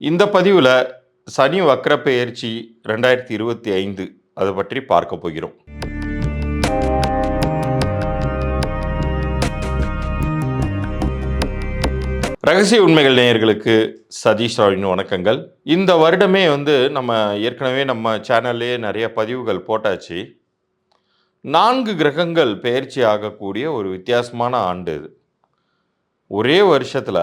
இந்த பதிவுல சனி வக்ர பெயர்ச்சி 2025 அத பற்றி பார்க்க போகிறோம். ரகசிய உண்மைகள் நேயர்களுக்கு சதீஷ் ராவின் வணக்கங்கள். இந்த வருடமே நம்ம ஏற்கனவே நம்ம சேனல்லயே நெறைய பதிவுகள் போட்டாச்சு. 4 கிரகங்கள் பெயர்ச்சி ஆகக்கூடிய ஒரு வித்தியாசமான ஆண்டு இது. ஒரே வருஷத்துல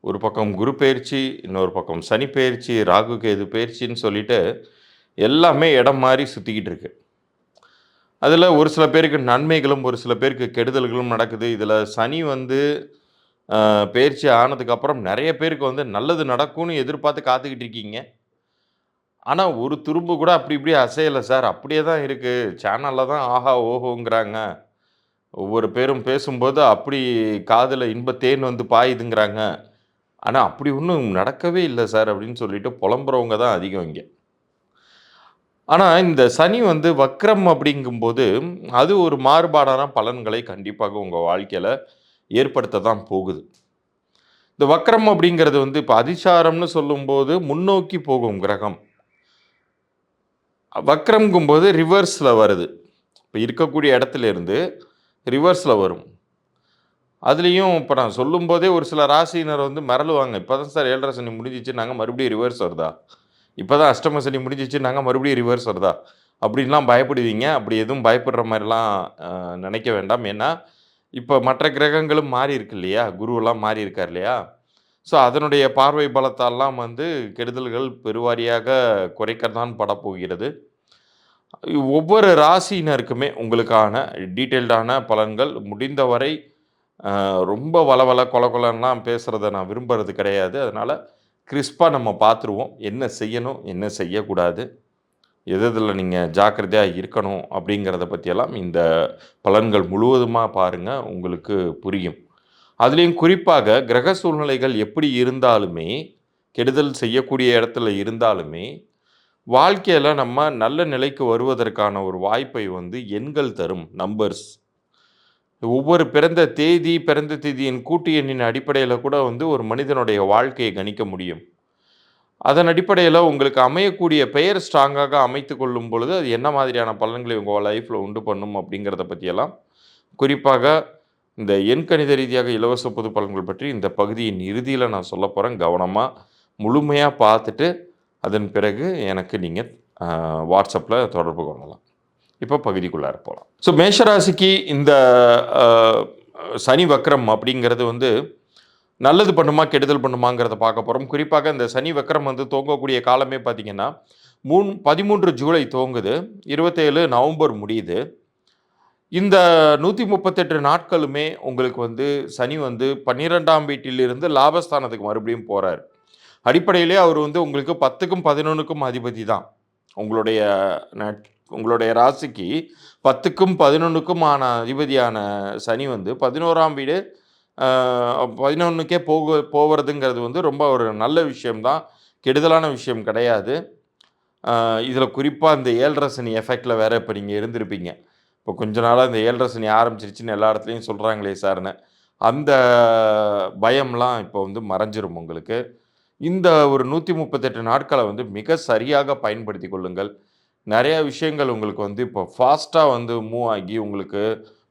ஒரு பக்கம் குரு பெயர்ச்சி, இன்னொரு பக்கம் சனி பெயர்ச்சி, ராகு கேது பெயர்ச்சின்னு சொல்லிட்டு எல்லாமே இடம் மாறி சுத்திக்கிட்டு இருக்கு. அதில ஒரு சில பேருக்கு நன்மைகளும், ஒரு சில பேருக்கு கெடுதல்களும் நடக்குது. இதில சனி பெயர்ச்சி ஆனதுக்கப்புறம் நெறைய பேருக்கு நல்லது நடக்கும்னு எதிர்பார்த்து காத்துக்கிட்டு இருக்கீங்க. ஆனா, ஒரு துரும்பு கூட அப்படி இப்படி அசையல சார். அப்படியே தான் இருக்கு. சேனல்ல தான் ஆஹா, ஓஹோங்கிறாங்க. ஒவ்வொரு பேரும் பேசும்போது அப்படி காதுல இன்பத் தேன் பாயுதுங்கிறாங்க. ஆனா, அப்படி ஒண்ணும் நடக்கவே இல்ல சார் அப்படின்னு சொல்லிட்டு புலம்புறவங்க தான் அதிகம் இங்க. ஆனா, இந்த சனி வக்ரம் அப்படிங்கும்போது, அது ஒரு மாறுபாடான பலன்களை கண்டிப்பாக உங்க வாழ்க்கையில ஏற்படுத்த தான் போகுது. இந்த வக்ரம் அப்படிங்கிறது இப்ப அதிசாரம்னு சொல்லும்போது முன்னோக்கி போகும் கிரகம். வக்ரம்ங்கும்போது ரிவர்ஸ்ல வருது. இப்ப இருக்கக்கூடிய இடத்துல இருந்து ரிவர்ஸ்ல வரும். அதுலயும் இப்ப நான் சொல்லும்போதே ஒரு சில ராசியினர் மிரளுவாங்க. "இப்பதான் சார் 7:30 சனி முடிஞ்சிச்சுன்னாங்க, மறுபடியும் ரிவர்ஸ் வருதா? இப்பதான் அஷ்டம சனி முடிஞ்சிச்சுன்னாங்க, மறுபடியும் ரிவர்ஸ் வருதா?" அப்படின்லாம் பயப்படுவீங்க. அப்படி எதுவும் பயப்படுற மாரிலாம் நெனைக்க வேண்டாம். ஏன்னா, இப்ப மற்ற கிரகங்களும் மாறி இருக்கு இல்லையா? குருவெல்லாம் மாறி இருக்கார் இல்லையா? ஸோ, அதனுடைய பார்வை பலத்தால்லாம் கெடுதல்கள் பெருவாரியாக குறைக்கத்தான் படப்போகிறது. ஒவ்வொரு ராசியினருக்குமே உங்களுக்கான டீட்டெயில்டான பலன்கள் முடிந்தவரை ரொம்ப வளவள, கொல கொலன்லாம் பேசுறத நான் விரும்புறது கிடையாது. அதனால கிறிஸ்பா நம்ம பார்த்துருவோம். என்ன செய்யணும்? என்ன செய்யக்கூடாது? எது எதுல நீங்க ஜாக்கிரதையா இருக்கணும்? அப்படிங்கிறத பத்தியெல்லாம் இந்த பலன்கள் முழுவதுமா பாருங்க. உங்களுக்கு புரியும். அதிலயும் குறிப்பாக கிரக சூழ்நிலைகள் எப்படி இருந்தாலுமே, கெடுதல் செய்யக்கூடிய இடத்துல இருந்தாலுமே, வாழ்க்கையில நம்ம நல்ல நிலைக்கு வருவதற்கான ஒரு வாய்ப்பை எண்கள் தரும். நம்பர்ஸ். ஒவ்வொரு பிறந்த தேதியின் கூட்டு எண்ணின் அடிப்படையில கூட ஒரு மனிதனுடைய வாழ்க்கையை கணிக்க முடியும். அதன் அடிப்படையில உங்களுக்கு அமையக்கூடிய பெயர் ஸ்ட்ராங்காக அமைத்துக் கொள்ளும் பொழுது, அது என்ன மாதிரியான பலன்களை உங்க லைஃப்ல உண்டு பண்ணும் அப்படிங்கிறத பத்தியெல்லாம், குறிப்பாக இந்த எண்கணித ரீதியாக இலவச பொது பலன்கள் பற்றி இந்த பகுதியின் இறுதியில நான் சொல்லப் போறேன். கவனமா, முழுமையா பார்த்துட்டு, அதன் பிறகு எனக்கு நீங்க WhatsAppல தொடர்பு கொள்ளலாம். இப்போ பகுதிக்குள்ளார போலாம். ஸோ மேஷராசிக்கு இந்த அ சனி வக்ரம் அப்படிங்கிறது நல்லது பண்ணுமா, கெடுதல் பண்ணுமாங்கிறத பார்க்க போறோம். குறிப்பாக இந்த சனி வக்ரம் துவங்கக்கூடிய காலமே பார்த்தீங்கன்னா, 13 ஜூலை துவங்குது. 27 நவம்பர் முடியுது. இந்த 138 நாட்களுமே உங்களுக்கு சனி 12ஆம் வீட்டிலிருந்து லாபஸ்தானத்துக்கு மறுபடியும் போறாரு. அடிப்படையிலே அவர் உங்களுக்கு 10க்கும் 11க்கும் அதிபதி தான். உங்களுடைய நட் உங்களுடைய ராசிக்கு 10க்கும் 11க்குமான அதிபதியான சனி 11ஆம் வீடு 11க்கே போவதுங்கிறது ரொம்ப ஒரு நல்ல விஷயம் தான். கெடுதலான விஷயம் கிடையாது. இதில குறிப்பா இந்த 7:30 சனி எஃபெக்ட்ல வேற இப்ப நீங்க இருந்திருப்பீங்க. இப்போ கொஞ்ச நாளா இந்த 7:30 சனி ஆரம்பிச்சிருச்சுன்னு எல்லா இடத்துலயும் சொல்றாங்களே சார்ன்னு. அந்த பயம்லாம் இப்போ மறைஞ்சிரும் உங்களுக்கு. இந்த ஒரு 138 நாட்கள மிக சரியாக பயன்படுத்திக் கொள்ளுங்கள். நெறைய விஷயங்கள் உங்களுக்கு இப்போ ஃபாஸ்ட்டா மூவ் ஆகி உங்களுக்கு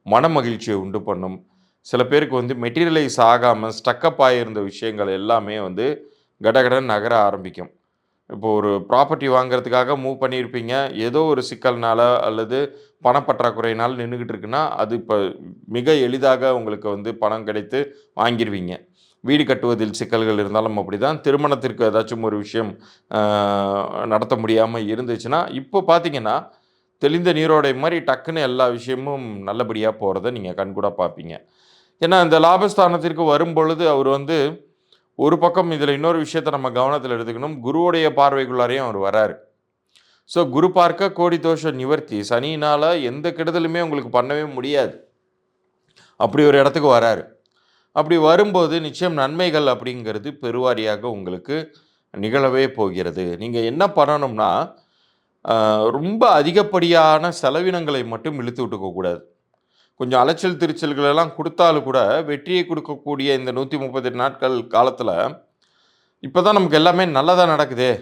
மனமகிழ்ச்சிய உண்டு பண்ணும். சில பேருக்கு மெட்டீரியலைஸ் ஆகாம ஸ்டக்கப் ஆகியிருந்த விஷயங்கள் எல்லாமே கடகடன்னு நகர ஆரம்பிக்கும். இப்போ ஒரு ப்ராப்பர்ட்டி வாங்குறதுக்காக மூவ் பண்ணியிருப்பீங்க. ஏதோ ஒரு சிக்கல்னால அல்லது பணப்பற்றாக்குறையினால நின்னுகிட்டு இருக்குன்னா, அது இப்ப மிக எளிதாக உங்களுக்கு பணம் கிடைத்து வாங்கிருவீங்க. வீடு கட்டுவதில் சிக்கல்கள் இருந்தாலும் அப்படிதான். திருமணத்திற்கு ஏதாச்சும் ஒரு விஷயம் அ நடத்த முடியாம இருந்துச்சுன்னா, இப்போ பார்த்தீங்கன்னா, தெளிந்த நீரோடை மாரி டக்குன்னு எல்லா விஷயமும் நல்லபடியா போறத நீங்க கண்கூடா பார்ப்பீங்க. ஏன்னா, இந்த லாபஸ்தானத்திற்கு வரும்பொழுது அவர் ஒரு பக்கம் இதில இன்னொரு விஷயத்த நம்ம கவனத்தில எடுத்துக்கணும். குருவுடைய பார்வைக்குள்ளாரையும் அவர் வராரு. ஸோ குரு பார்க்க கோடி தோஷ நிவர்த்தி. சனியினால எந்த கெடுதலுமே உங்களுக்கு பண்ணவே முடியாது. அப்படி ஒரு இடத்துக்கு வராரு. அப்படி வரும்போது நிச்சயம் நன்மைகள் அப்படிங்கிறது பெருவாரியாக உங்களுக்கு நிகழவே போகிறது. நீங்க என்ன பண்ணணும்னா, ரொம்ப அதிகப்படியான செலவினங்களை மட்டும் இழுத்து விட்டுக்கக்கூடாது. கொஞ்சம் அலைச்சல் திருச்சல்கள் எல்லாம் குடுத்தாலும் கூட, வெற்றியை குடுக்கக்கூடிய இந்த 138 நாட்கள் காலத்தில, இப்போ தான் நமக்கு எல்லாமே நல்லதா நடக்குதே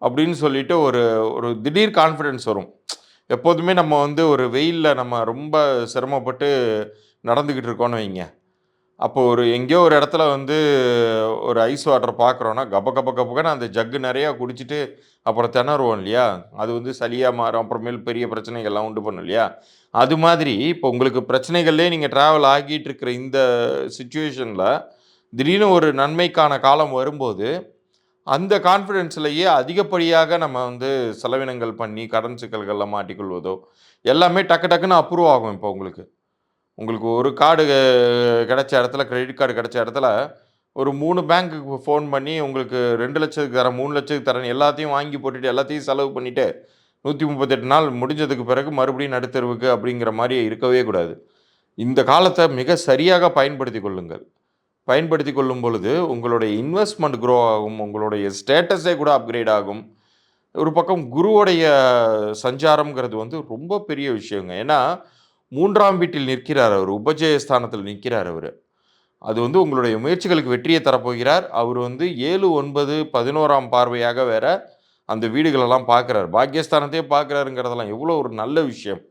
அப்படின்னு சொல்லிட்டு ஒரு ஒரு திடீர் கான்ஃபிடன்ஸ் வரும். எப்போதுமே நம்ம வந்து ஒரு வெயில்ல நம்ம ரொம்ப சிரமப்பட்டு நடந்துக்கிட்டு இருக்கோம்னு வைங்க. அப்போ ஒரு எங்கேயோ ஒரு இடத்துல வந்து ஒரு ஐஸ் வாட்டர் பார்க்குறோன்னா, கப கப கபன்னு அந்த ஜக்கு நெறையா குடிச்சிட்டு அப்புறம் திணறுவோம் இல்லையா? அது வந்து சளியா மாறும். அப்புறமேல் பெரிய பிரச்சனைகள்லாம் உண்டு பண்ணும் இல்லையா? அது மாதிரி இப்போ உங்களுக்கு பிரச்சனைகள்லயே நீங்க டிராவல் ஆகிட்டு இருக்கிற இந்த சிச்சுவேஷன்ல, திடீர்னு ஒரு நன்மைக்கான காலம் வரும்போது, அந்த கான்ஃபிடன்ஸ்லயே அதிகப்படியாக நம்ம வந்து செலவினங்கள் பண்ணி, கடன் சிக்கல்கள்ல மாட்டிக்கொள்வதோ, எல்லாமே டக்கு டக்குன்னு அப்ரூவ் ஆகும் இப்போ உங்களுக்கு. உங்களுக்கு ஒரு கார்டு கிடைச்ச இடத்துல, கிரெடிட் கார்டு கிடைச்ச இடத்துல, ஒரு 3 பேங்க்குக்கு ஃபோன் பண்ணி, உங்களுக்கு 2,00,000க்கு தரேன், 3,00,000க்கு தரேன்னு எல்லாத்தையும் வாங்கி போட்டுட்டு, எல்லாத்தையும் செலவு பண்ணிட்டு, 138 நாள் முடிஞ்சதுக்கு பிறகு மறுபடியும் நடுத்தெருவுக்கு அப்படிங்கிற மாரி இருக்கவே கூடாது. இந்த காலத்த மிக சரியாக பயன்படுத்திக் கொள்ளுங்கள். பயன்படுத்திக் கொள்ளும் பொழுது, உங்களுடைய இன்வெஸ்ட்மென்ட் குரோ ஆகும். உங்களுடைய ஸ்டேட்டஸே கூட அப்கிரேட் ஆகும். ஒரு பக்கம் குருவுடைய சஞ்சாரம்ங்கிறது வந்து ரொம்ப பெரிய விஷயங்க. ஏன்னா, 3ஆம் வீட்டில் நிற்கிறார் அவரு. உபஜய ஸ்தானத்தில நிற்கிறார் அவரு. அது வந்து உங்களுடைய முயற்சிகளுக்கு வெற்றிய தரப்போகிறார். அவரு வந்து 7, 9, 11ஆம் பார்வையாக வேற அந்த வீடுகளெல்லாம் பார்க்குறாரு. பாக்கியஸ்தானத்தையே பார்க்குறாருங்கிறதெல்லாம் எவ்வளோ ஒரு நல்ல விஷயம்.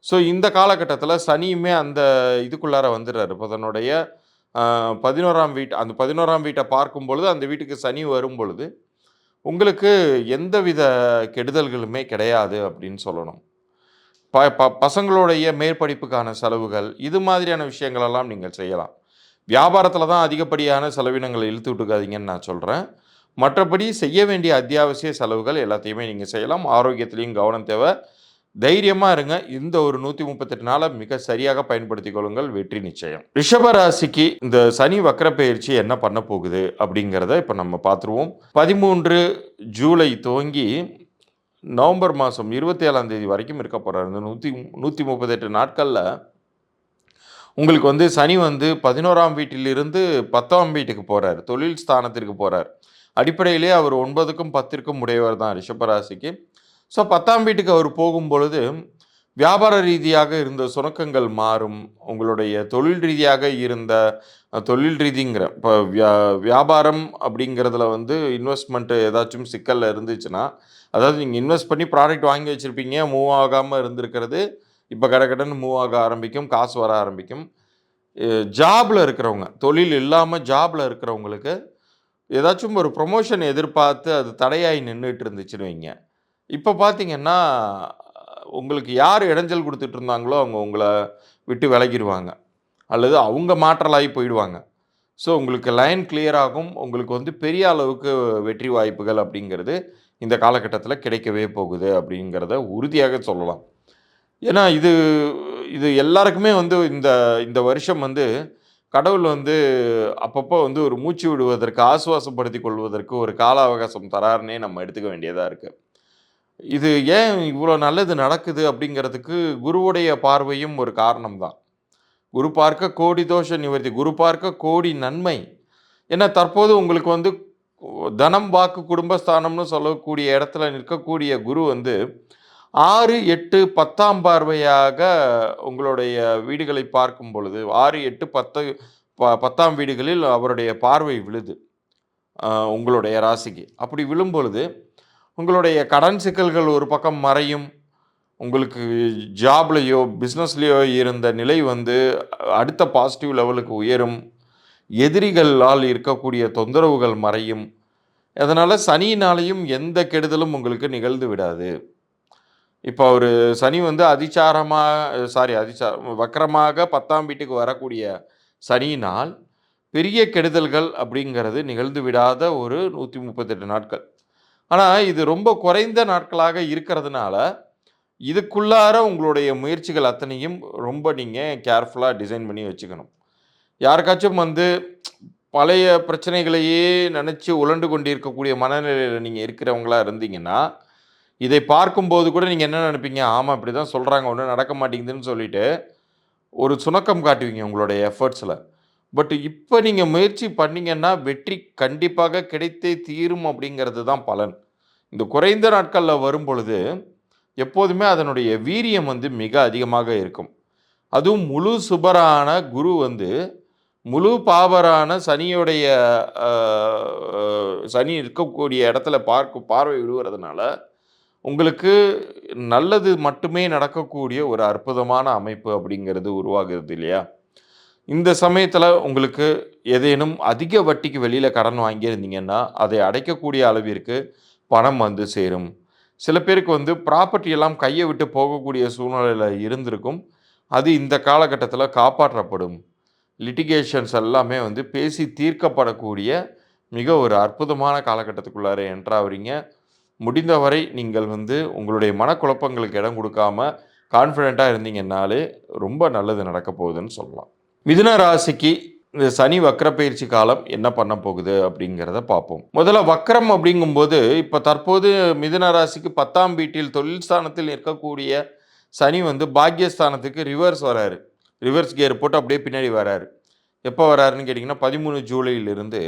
ஸோ, இந்த காலகட்டத்தில சனியுமே அந்த இதுக்குள்ளார வந்துர்றாரு. இப்ப தன்னுடைய 11ஆம் வீட் அந்த 11ஆம் வீட்ட பார்க்கும்பொழுது, அந்த வீட்டுக்கு சனி வரும்பொழுது, உங்களுக்கு எந்தவித கெடுதல்களுமே கிடையாது அப்படின்னு சொல்லணும். ப ப பசங்களுடைய மேற்படிப்புக்கான செலவுகள், இது மாதிரியான விஷயங்களெல்லாம் நீங்கள் செய்யலாம். வியாபாரத்தில தான் அதிகப்படியான செலவினங்கள இழுத்து விட்டுக்காதீங்கன்னு நான் சொல்றேன். மற்றபடி செய்ய வேண்டிய அத்தியாவசிய செலவுகள் எல்லாத்தையுமே நீங்க செய்யலாம். ஆரோக்கியத்திலயும் கவனம் தேவ. தைரியமா இருங்க. இந்த ஒரு 138 நாள மிக சரியாக பயன்படுத்திக் கொள்ளுங்கள். வெற்றி நிச்சயம். ரிஷப ராசிக்கு இந்த சனி வக்ர பெயர்ச்சி என்ன பண்ண போகுது அப்படிங்கிறத இப்ப நம்ம பார்த்துருவோம். 13 ஜூலை துவங்கி நவம்பர் மாசம் 27ஆம் தேதி வரைக்கும் இருக்க போறாரு. இந்த 138 நாட்கள்ல உங்களுக்கு வந்து சனி வந்து 11ஆம் வீட்டிலிருந்து 10ஆம் வீட்டுக்கு போறாரு. தொழில் ஸ்தானத்திற்கு போறார். அடிப்படையிலேயே அவர் 9க்கும் 10ற்கும் உடையவர் தான் ரிஷபராசிக்கு. ஸோ 10ஆம் வீட்டுக்கு அவர் போகும்பொழுது, வியாபார ரீதியாக இருந்த சுணக்கங்கள் மாறும். உங்களுடைய தொழில் ரீதியாக இருந்த தொழில் ரீதிங்கிறேன். இப்போ வியாபாரம் அப்படிங்கிறதுல வந்து இன்வெஸ்ட்மெண்ட் ஏதாச்சும் சிக்கல்ல இருந்துச்சுன்னா, அதாவது நீங்க இன்வெஸ்ட் பண்ணி ப்ராடக்ட் வாங்கி வச்சிருப்பீங்க. மூவ் ஆகாம இருந்திருக்கிறது. இப்ப கடகடன்னு மூவ் ஆக ஆரம்பிக்கும். காசு வர ஆரம்பிக்கும். ஜாப்ல இருக்கிறவங்க, தொழில் இல்லாம ஜாப்ல இருக்கிறவங்களுக்கு, ஏதாச்சும் ஒரு ப்ரமோஷன் எதிர்பார்த்து அது தடையாயி நின்னுட்டு இருந்துச்சுன்னு வைங்க. இப்ப பார்த்தீங்கன்னா, உங்களுக்கு யார் இடைஞ்சல் குடுத்துட்டு இருந்தாங்களோ, அவங்க உங்கள விட்டு விலகிருவாங்க. அல்லது அவங்க மாற்றலாகி போயிடுவாங்க. ஸோ, உங்களுக்கு லைன் கிளியர் ஆகும். உங்களுக்கு வந்து பெரிய அளவுக்கு வெற்றி வாய்ப்புகள் அப்படிங்கிறது இந்த காலகட்டத்தில கிடைக்கவே போகுது அப்படிங்கிறத உறுதியாக சொல்லலாம். ஏன்னா, இது இது எல்லாருக்குமே வந்து இந்த இந்த வருஷம் வந்து கடவுள் வந்து அப்பப்போ வந்து ஒரு மூச்சு விடுவதற்கு, ஆசுவாசப்படுத்திக் கொள்வதற்கு ஒரு கால அவகாசம் தராருன்னே நம்ம எடுத்துக்க வேண்டியதா இருக்கு. இது ஏன் இவ்வளோ நல்லது நடக்குது அப்படிங்கிறதுக்கு குருவுடைய பார்வையும் ஒரு காரணம் தான். குரு பார்க்க கோடி தோஷ நிவர்த்தி. குரு பார்க்க கோடி நன்மை. ஏன்னா தற்போது உங்களுக்கு வந்து தனம், வாக்கு, குடும்பஸ்தானம்னு சொல்லக்கூடிய இடத்துல நிற்கக்கூடிய குரு வந்து 6, 8, 10ஆம் பார்வையாக உங்களுடைய வீடுகளை பார்க்கும் பொழுது 6, 8, 10 10ஆம் வீடுகளில் அவருடைய பார்வை விழுது. உங்களுடைய ராசிக்கு. அப்படி விழும்பொழுது, உங்களுடைய கடன் சிக்கல்கள் ஒரு பக்கம் மறையும். உங்களுக்கு ஜாப்லயோ, பிசினஸ்லயோ இருந்த நிலை வந்து அடுத்த பாசிட்டிவ் லெவலுக்கு உயரும். எதிரிகளால் இருக்கக்கூடிய தொந்தரவுகள் மறையும். அதனால சனியினாலேயும் எந்த கெடுதலும் உங்களுக்கு நிகழ்ந்து விடாது. இப்போ அவரு சனி வந்து வக்ரமாக 10ஆம் வீட்டுக்கு வரக்கூடிய சனியினால், பெரிய கெடுதல்கள் அப்படிங்கிறது நிகழ்ந்து விடாத ஒரு 138 நாட்கள். ஆனா, இது ரொம்ப குறைந்த நாட்களாக இருக்கிறதுனால, இதுக்குள்ளார உங்களுடைய முயற்சிகள் அத்தனையும் ரொம்ப நீங்க கேர்ஃபுல்லா டிசைன் பண்ணி வச்சுக்கணும். யாருக்காச்சும் வந்து பழைய பிரச்சனைகளையே நெனச்சு உழண்டு கொண்டிருக்கக்கூடிய மனநிலையில நீங்க இருக்கிறவங்களா இருந்தீங்கன்னா, இதை பார்க்கும்போது கூட நீங்க என்ன நெனைப்பீங்க? ஆமா இப்படிதான் சொல்றாங்க. ஒண்ணும் நடக்க மாட்டேங்குதுன்னு சொல்லிட்டு, ஒரு சுணக்கம் காட்டுவீங்க உங்களுடைய எஃபோர்ட்ஸ்ல. பட் இப்ப நீங்க முயற்சி பண்ணீங்கன்னா, வெற்றி கண்டிப்பாக கிடைத்தே தீரும் அப்படிங்கிறது தான் பலன். இந்த குறைந்த நாட்கள்ல வரும்பொழுது, எப்போதுமே அதனுடைய வீரியம் வந்து மிக அதிகமாக இருக்கும். அதுவும் முழு சுபரான குரு வந்து முழு பாபரான சனியுடைய அ சனி இருக்கக்கூடிய இடத்துல பார்வை விழுவறதுனால, உங்களுக்கு நல்லது மட்டுமே நடக்கக்கூடிய ஒரு அற்புதமான அமைப்பு அப்படிங்கிறது உருவாகுது இல்லையா? இந்த சமயத்தில உங்களுக்கு ஏதேனும் அதிக வட்டிக்கு வெளியில கடன் வாங்கியிருந்தீங்கன்னா, அதை அடைக்கக்கூடிய அளவிற்கு பணம் வந்து சேரும். சில பேருக்கு வந்து ப்ராப்பர்ட்டி எல்லாம் கைய விட்டு போகக்கூடிய சூழ்நிலையில இருந்திருக்கும். அது இந்த காலகட்டத்தில காப்பாற்றப்படும். லிட்டிகேஷன்ஸ் எல்லாமே வந்து பேசி தீர்க்கப்படக்கூடிய மிக ஒரு அற்புதமான காலகட்டத்துக்குள்ளார என்ட்ராவறீங்க. முடிந்தவரை நீங்கள் வந்து உங்களுடைய மனக்குழப்பங்களுக்கு இடம் குடுக்காம கான்ஃபிடென்ட்டா இருந்தீங்கன்னாலே ரொம்ப நல்லது நடக்க போகுதுன்னு சொல்லலாம். மிதுன ராசிக்கு இந்த சனி வக்ர பயிற்சி காலம் என்ன பண்ண போகுது அப்படிங்கிறத பார்ப்போம். முதல்ல வக்ரம் அப்படிங்கும்போது, இப்ப தற்போது மிதுன ராசிக்கு 10ஆம் வீட்டில் தொழில் ஸ்தானத்தில் இருக்கக்கூடிய சனி வந்து பாக்கியஸ்தானத்துக்கு ரிவர்ஸ் வராரு. ரிவர்ஸ் கியர் போட்டு அப்படியே பின்னாடி வராரு. எப்போ வராருன்னு கேட்டிங்கன்னா, 13 ஜூலையிலிருந்து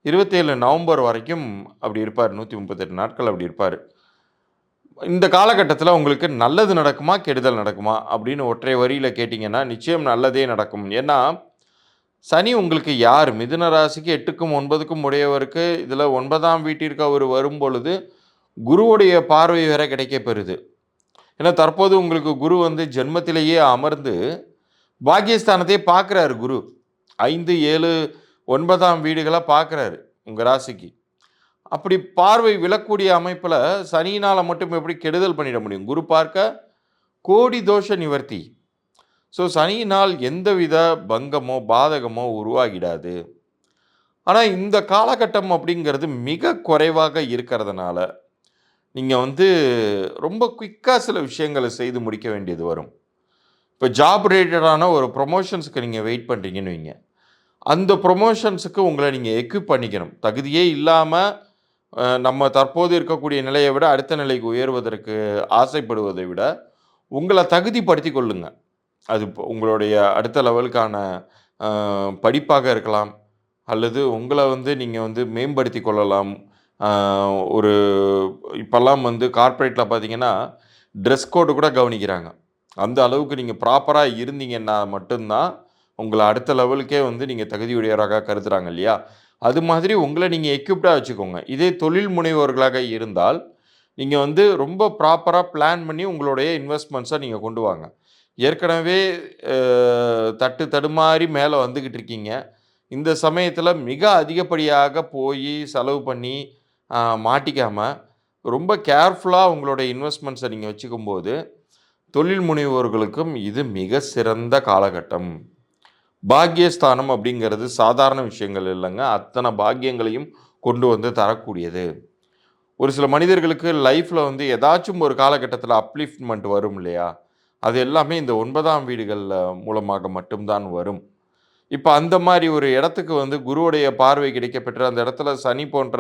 27 நவம்பர் வரைக்கும் அப்படி இருப்பார். 138 நாட்கள் அப்படி இருப்பாரு. இந்த காலகட்டத்தில உங்களுக்கு நல்லது நடக்குமா? கெடுதல் நடக்குமா? அப்படின்னு ஒற்றை வரியில கேட்டீங்கன்னா, நிச்சயம் நல்லதே நடக்கும். ஏன்னா, சனி உங்களுக்கு யார்? மிதுன ராசிக்கு 8க்கும் 9க்கும் உடையவருக்கு, இதில 9ஆம் வீட்டிற்கு அவர் வரும்பொழுது, குருவுடைய பார்வை வேற கிடைக்கப் பெறுது. ஏன்னா, தற்போது உங்களுக்கு குரு வந்து ஜென்மத்திலேயே அமர்ந்து, பாக்கியஸ்தானத்தையே பார்க்குறாரு குரு. 5, 7, 9ஆம் வீடுகள பார்க்குறாரு, உங்க ராசிக்கு. அப்படி பார்வை விழக்கூடிய அமைப்பில, சனியினால மட்டும் எப்படி கெடுதல் பண்ணிட முடியும்? குரு பார்க்க கோடி தோஷ நிவர்த்தி. ஸோ, சனியினால் எந்தவித பங்கமோ, பாதகமோ உருவாகிடாது. ஆனா, இந்த காலகட்டம் அப்படிங்கிறது மிக குறைவாக இருக்கிறதுனால, நீங்க வந்து ரொம்ப குயிக்கா சில விஷயங்கள செய்து முடிக்க வேண்டியது வரும். இப்ப ஜாப் ரிலேட்டடான ஒரு ப்ரமோஷன்ஸ்க்கு நீங்க வெயிட் பண்றீங்கன்னு வைங்க. அந்த ப்ரமோஷன்ஸுக்கு உங்கள நீங்க எக்விப் பண்ணிக்கணும். தகுதியே இல்லாம நம்ம தற்போது இருக்கக்கூடிய நிலையை விட அடுத்த நிலைக்கு உயர்வதற்கு ஆசைப்படுவதை விட, உங்கள தகுதிப்படுத்திக் கொள்ளுங்க. அது உங்களுடைய அடுத்த லெவலுக்கான அ படிப்பாக இருக்கலாம். அல்லது உங்கள வந்து நீங்க வந்து மேம்படுத்திக் கொள்ளலாம். அ ஒரு இப்பல்லாம் வந்து கார்ப்பரேட்ல பார்த்தீங்கன்னா, ட்ரெஸ் கோடு கூட கவனிக்கிறாங்க. அந்த அளவுக்கு நீங்க ப்ராப்பரா இருந்தீங்கன்னா மட்டும் தான், உங்கள அடுத்த லெவலுக்கே வந்து நீங்க தகுதியுடையவராக கருதுறாங்க இல்லையா? அது மாதிரி உங்கள நீங்க எக்விப்டா வச்சுக்கோங்க. இதே தொழில் முனைவோர்களாக இருந்தால், நீங்க வந்து ரொம்ப ப்ராப்பரா பிளான் பண்ணி உங்களுடைய இன்வெஸ்ட்மெண்ட்ஸ நீங்க கொண்டு வாங்க. ஏற்கனவே அ தட்டு தடுமாறி மேல வந்துகிட்டு இருக்கீங்க. இந்த சமயத்தில மிக அதிகப்படியாக போயி செலவு பண்ணி அ மாட்டிக்காம, ரொம்ப கேர்ஃபுல்லா உங்களுடைய இன்வெஸ்ட்மெண்ட்ஸ நீங்க வச்சுக்கும்போது, தொழில் முனைவோர்களுக்கும் இது மிக சிறந்த காலகட்டம். பாக்கியஸ்தானம் அப்படிங்கிறது சாதாரண விஷயங்கள் இல்லங்க. அத்தன பாக்கியங்களையும் கொண்டு வந்து தரக்கூடியது. ஒரு சில மனிதர்களுக்கு லைஃப்ல வந்து ஏதாச்சும் ஒரு காலகட்டத்தில அப்லிஃப்ட்மென்ட் வரும் இல்லையா? அது எல்லாமே இந்த 9ஆம் வீடுகள்ல மூலமாக மட்டும் தான் வரும். இப்ப அந்த மாரி ஒரு இடத்துக்கு வந்து குருவுடைய பார்வை கிடைக்கப்பெற்று, அந்த இடத்துல சனி போன்ற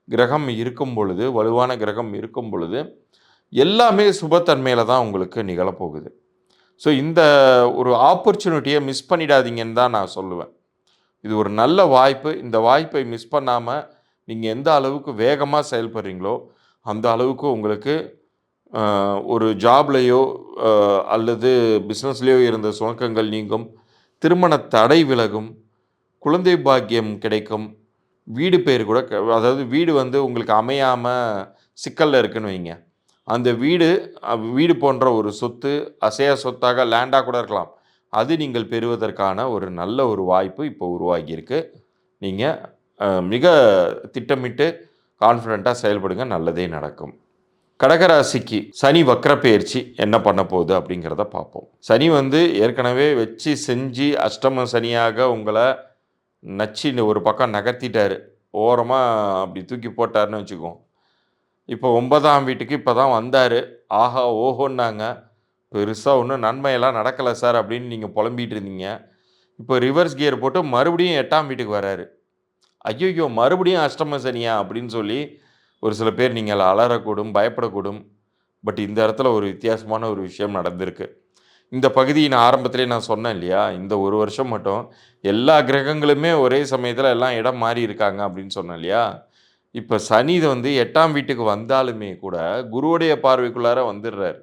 கிரகம் இருக்கும் பொழுது, வலுவான கிரகம் இருக்கும் பொழுது, எல்லாமே சுபத்தன்மையில தான் உங்களுக்கு நிகழப்போகுது. ஸோ இந்த ஒரு ஆப்பர்ச்சுனிட்டிய மிஸ் பண்ணிடாதீங்கன்னு தான் நான் சொல்லுவேன். இது ஒரு நல்ல வாய்ப்பு. இந்த வாய்ப்பை மிஸ் பண்ணாம, நீங்க எந்த அளவுக்கு வேகமா செயல்படுறீங்களோ, அந்த அளவுக்கு உங்களுக்கு அ ஒரு ஜாப்லயோ அல்லது பிசினஸ்லயோ இருந்த சுணக்கங்கள் நீங்கும். திருமண தடை விலகும். குழந்தை பாக்கியம் கிடைக்கும். வீடு பேர் கூட அதாவது வீடு வந்து உங்களுக்கு அமையாம சிக்கல்ல இருக்குன்னு வைங்க. அந்த வீடு வீடு போன்ற ஒரு சொத்து, அசையா சொத்தாக லேண்டா கூட இருக்கலாம். அது நீங்கள் பெறுவதற்கான ஒரு நல்ல ஒரு வாய்ப்பு இப்போ உருவாகியிருக்கு. நீங்க மிக திட்டமிட்டு கான்ஃபிடென்ட்டா செயல்படுங்க. நல்லதே நடக்கும். கடகராசிக்கு சனி வக்ர பெயர்ச்சி என்ன பண்ண போகுது அப்படிங்கிறத பார்ப்போம். சனி வந்து ஏற்கனவே வச்சு செஞ்சு அஷ்டம சனியாக உங்கள நச்சுன்னு ஒரு பக்கம் நகர்த்திட்டாரு. ஓரமா அப்படி தூக்கி போட்டாருன்னு வச்சுக்குவோம். இப்போ 9ஆம் வீட்டுக்கு இப்ப தான் வந்தாரு. ஆஹா! ஓஹோன்னாங்க. பெருசா ஒண்ணும் நன்மையெல்லாம் நடக்கல சார் அப்படின்னு நீங்க புலம்பிட்டு இருந்தீங்க. இப்போ ரிவர்ஸ் கியர் போட்டு மறுபடியும் 8ஆம் வீட்டுக்கு வராரு. ஐய்யய்யோ! மறுபடியும் அஷ்டம சனியா? அப்படின்னு சொல்லி ஒரு சில பேர் நீங்கள் அலறக்கூடும், பயப்படக்கூடும். பட் இந்த இடத்துல ஒரு வித்தியாசமான ஒரு விஷயம் நடந்திருக்கு. இந்த பகுதி நான் ஆரம்பத்திலேயே நான் சொன்னேன் இல்லையா? இந்த 1 வருஷம் மட்டும் எல்லா கிரகங்களுமே ஒரே சமயத்தில எல்லாம் இடம் மாறி இருக்காங்க அப்படின்னு சொன்னேன் இல்லையா? இப்ப சனி வந்து 8ஆம் வீட்டுக்கு வந்தாலுமே கூட, குருவுடைய பார்வைக்குள்ளார வந்துடுறாரு.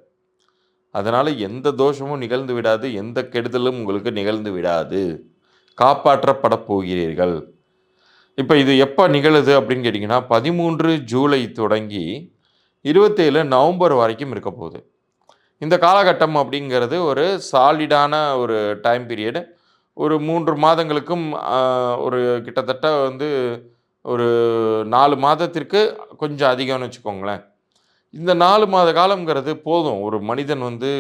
அதனால எந்த தோஷமும் நிகழ்ந்து விடாது. எந்த கெடுதலும் உங்களுக்கு நிகழ்ந்து விடாது. காப்பாற்றப்பட போகிறீர்கள். இப்போ இது எப்போ நிகழுது அப்படின்னு கேட்டிங்கன்னா 13 ஜூலை தொடங்கி 27 நவம்பர் வரைக்கும் இருக்க போகுது. இந்த காலகட்டம் அப்படிங்கிறது ஒரு சாலிடான ஒரு டைம் பீரியட். ஒரு 3 மாதங்களுக்கும் ஒரு கிட்டத்தட்ட வந்து ஒரு 4 மாதத்திற்கு கொஞ்சம் அதிகம்னு வச்சுக்கோங்களேன். இந்த 4 மாத காலம்ங்கிறது போதும். ஒரு மனிதன் வந்து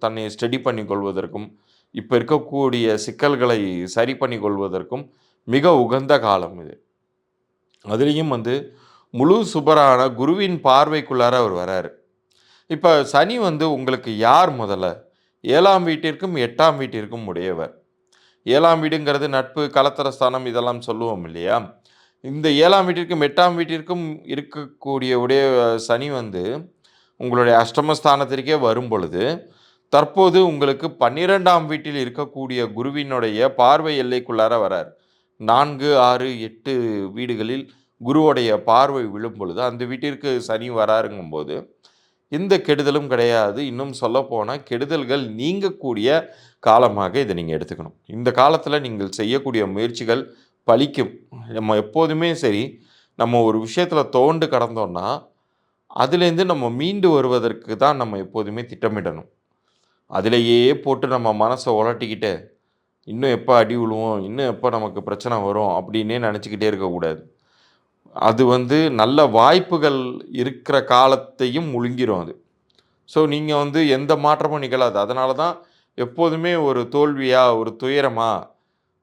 தன்னை ஸ்டடி பண்ணிக் கொள்வதற்கும், இப்ப இருக்கக்கூடிய சிக்கல்களை சரி பண்ணிக் கொள்வதற்கும் மிக உகந்த காலம் இது. அதிலேயும் வந்து முழு சுபரான குருவின் பார்வைக்குள்ளார அவர் வராரு. இப்ப சனி வந்து உங்களுக்கு யார் முதல்ல? 7ஆம் வீட்டிற்கும், 8ஆம் வீட்டிற்கும் உடையவர். 7ஆம் வீடுங்கிறது நட்பு, கலத்தரஸ்தானம் இதெல்லாம் சொல்லுவோம் இல்லையா? இந்த 7ஆம் வீட்டிற்கும், 8ஆம் வீட்டிற்கும் இருக்கக்கூடிய சனி வந்து உங்களுடைய அஷ்டமஸ்தானத்திற்கே வரும் பொழுது, தற்போது உங்களுக்கு 12ஆம் வீட்டில் இருக்கக்கூடிய குருவினுடைய பார்வை எல்லைக்குள்ளார வரார். 4, 6, 8 வீடுகளில் குருவுடைய பார்வை விழும் பொழுது, அந்த வீட்டிற்கு சனி வராருங்கும்போது, எந்த கெடுதலும் கிடையாது. இன்னும் சொல்லப்போனா கெடுதல்கள் நீங்கக்கூடிய காலமாக இத நீங்க எடுத்துக்கணும். இந்த காலத்தில நீங்கள் செய்யக்கூடிய முயற்சிகள் பலிக்கும். நம்ம எப்போதுமே சரி, நம்ம ஒரு விஷயத்தில துவண்டு கடந்தோம்னா, அதிலேருந்து நம்ம மீண்டு வருவதற்கு தான் நம்ம எப்போதுமே திட்டமிடணும். அதிலேயே போட்டு நம்ம மனச உழட்டிக்கிட்டு, இன்னும் எப்ப அடி விழுவும்? இன்னும் எப்ப நமக்கு பிரச்சனை வரும்? அப்படின்னே நெனச்சுக்கிட்டே இருக்கக்கூடாது. அது வந்து நல்ல வாய்ப்புகள் இருக்கிற காலத்தையும் முழுங்கிரும் அது. ஸோ நீங்க வந்து எந்த மாற்றமும் நிகழாது. அதனால தான் எப்போதுமே ஒரு தோல்வியா, ஒரு துயரமா,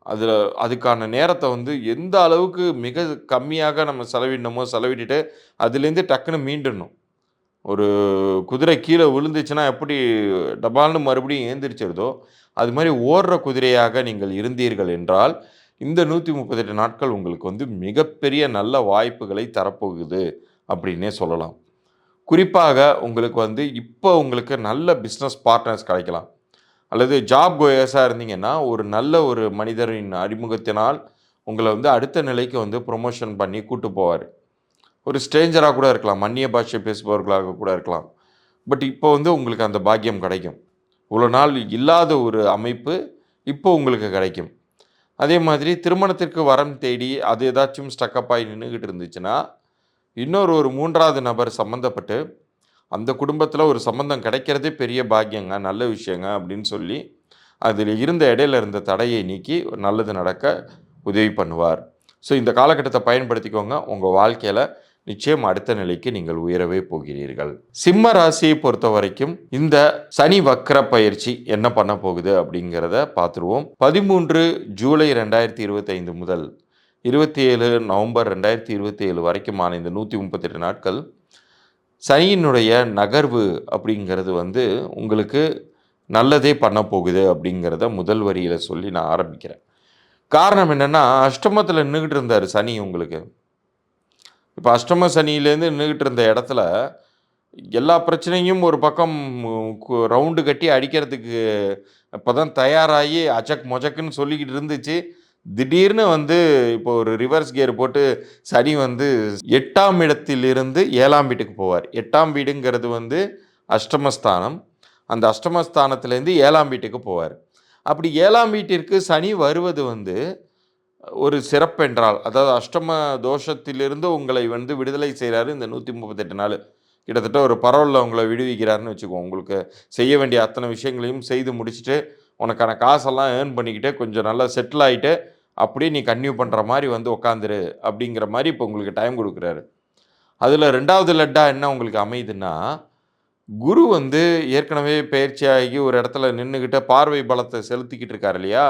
அதில அதுக்கான நேரத்த வந்து எந்த அளவுக்கு மிக கம்மியாக நம்ம செலவிடணுமோ செலவிட்டுட்டு, அதிலேருந்து டக்குனு மீண்டுடணும். ஒரு குதிரை கீழ விழுந்துச்சுன்னா எப்படி டபால்னு மறுபடியும் எழுந்திரிச்சிருதோ, அது மாரி ஓடுற குதிரையாக நீங்கள் இருந்தீர்கள் என்றால், இந்த 138 நாட்கள் உங்களுக்கு வந்து மிகப்பெரிய நல்ல வாய்ப்புகளை தரப்போகுது அப்படின்னே சொல்லலாம். குறிப்பாக உங்களுக்கு வந்து இப்போ உங்களுக்கு நல்ல பிசினஸ் பார்ட்னர்ஸ் கிடைக்கலாம். அல்லது ஜாப் கோயர்ஸா இருந்தீங்கன்னா, ஒரு நல்ல ஒரு மனிதரின் அறிமுகத்தினால் உங்கள வந்து அடுத்த நிலைக்கு வந்து புரமோஷன் பண்ணி கூட்டு போவாரு. ஒரு ஸ்ட்ரேஞ்சரா கூட இருக்கலாம். அந்நிய பாஷை பேசுபவர்களாக கூட இருக்கலாம். பட் இப்போ வந்து உங்களுக்கு அந்த பாக்கியம் கிடைக்கும். இவ்வளோ நாள் இல்லாத ஒரு அமைப்பு இப்போ உங்களுக்கு கிடைக்கும். அதே மாதிரி திருமணத்திற்கு வரன் தேடி அது ஏதாச்சும் ஸ்டக்கப் ஆயி நின்னுகிட்டு இருந்துச்சுன்னா, இன்னொரு ஒரு 3வது நபர் சம்மந்தப்பட்டு, அந்த குடும்பத்தில ஒரு சம்மந்தம் கிடைக்கிறதே பெரிய பாக்கியங்க, நல்ல விஷயங்க அப்படின்னு சொல்லி, அதில இருந்த இடையில இருந்த தடையை நீக்கி நல்லது நடக்க உதவி பண்ணுவார். ஸோ இந்த காலகட்டத்த பயன்படுத்திக்கோங்க. உங்க வாழ்க்கையில நிச்சயம் அடுத்த நிலைக்கு நீங்கள் உயரவே போகிறீர்கள். சிம்ம ராசியை பொறுத்தவரைக்கும் இந்த சனி வக்ர பயிற்சி என்ன பண்ண போகுது அப்படிங்கிறத பார்த்துருவோம். 13 ஜூலை 2025 முதல் 27 நவம்பர் 2027 வரைக்குமான இந்த 138 நாட்கள் சனியினுடைய நகர்வு அப்படிங்கிறது வந்து உங்களுக்கு நல்லதே பண்ண போகுது அப்படிங்கிறத முதல் வரியில சொல்லி நான் ஆரம்பிக்கிறேன். காரணம் என்னன்னா, அஷ்டமத்தில நின்னுகிட்டு இருந்தாரு சனி உங்களுக்கு. இப்ப அஷ்டம சனியிலேருந்து நின்னுகிட்டு இருந்த இடத்துல, எல்லா பிரச்சனையும் ஒரு பக்கம் ரவுண்டு கட்டி அடிக்கிறதுக்கு இப்பதான் தயாராகி அச்சக் மொச்சக்குன்னு சொல்லிக்கிட்டு இருந்துச்சு. திடீர்னு வந்து இப்போ ஒரு ரிவர்ஸ் கியர் போட்டு சனி வந்து 8ஆம் இடத்திலிருந்து 7ஆம் வீட்டுக்கு போவார். 8ஆம் வீடுங்கிறது வந்து அஷ்டமஸ்தானம். அந்த அஷ்டமஸ்தானத்திலேருந்து 7ஆம் வீட்டுக்கு போவார். அப்படி 7ஆம் வீட்டிற்கு சனி வருவது வந்து ஒரு சிறப்பென்றால், அதாவது அஷ்டம தோஷத்திலிருந்து உங்களை வந்து விடுதலை செய்றாரு இந்த 138 நாளு. கிட்டத்தட்ட ஒரு பரோல்ல உங்கள விடுவிக்கிறாருன்னு வச்சுக்குவோம். உங்களுக்கு செய்ய வேண்டிய அத்தனை விஷயங்களையும் செய்து முடிச்சுட்டு, உனக்கான காசெல்லாம் ஏர்ன் பண்ணிக்கிட்டு, கொஞ்சம் நல்லா செட்டில் ஆயிட்டு, அப்படியே நீ கன்டின்யூ பண்ற மாரி வந்து உட்காந்துரு, அப்படிங்கிற மாரி இப்போ உங்களுக்கு டைம் குடுக்குறாரு. அதில 2வது லட்டா என்ன உங்களுக்கு அமையுதுன்னா, குரு வந்து ஏற்கனவே பெயர்ச்சியாகி ஒரு இடத்துல நின்னுகிட்டு பார்வை பலத்த செலுத்திக்கிட்டு இருக்காரு இல்லையா?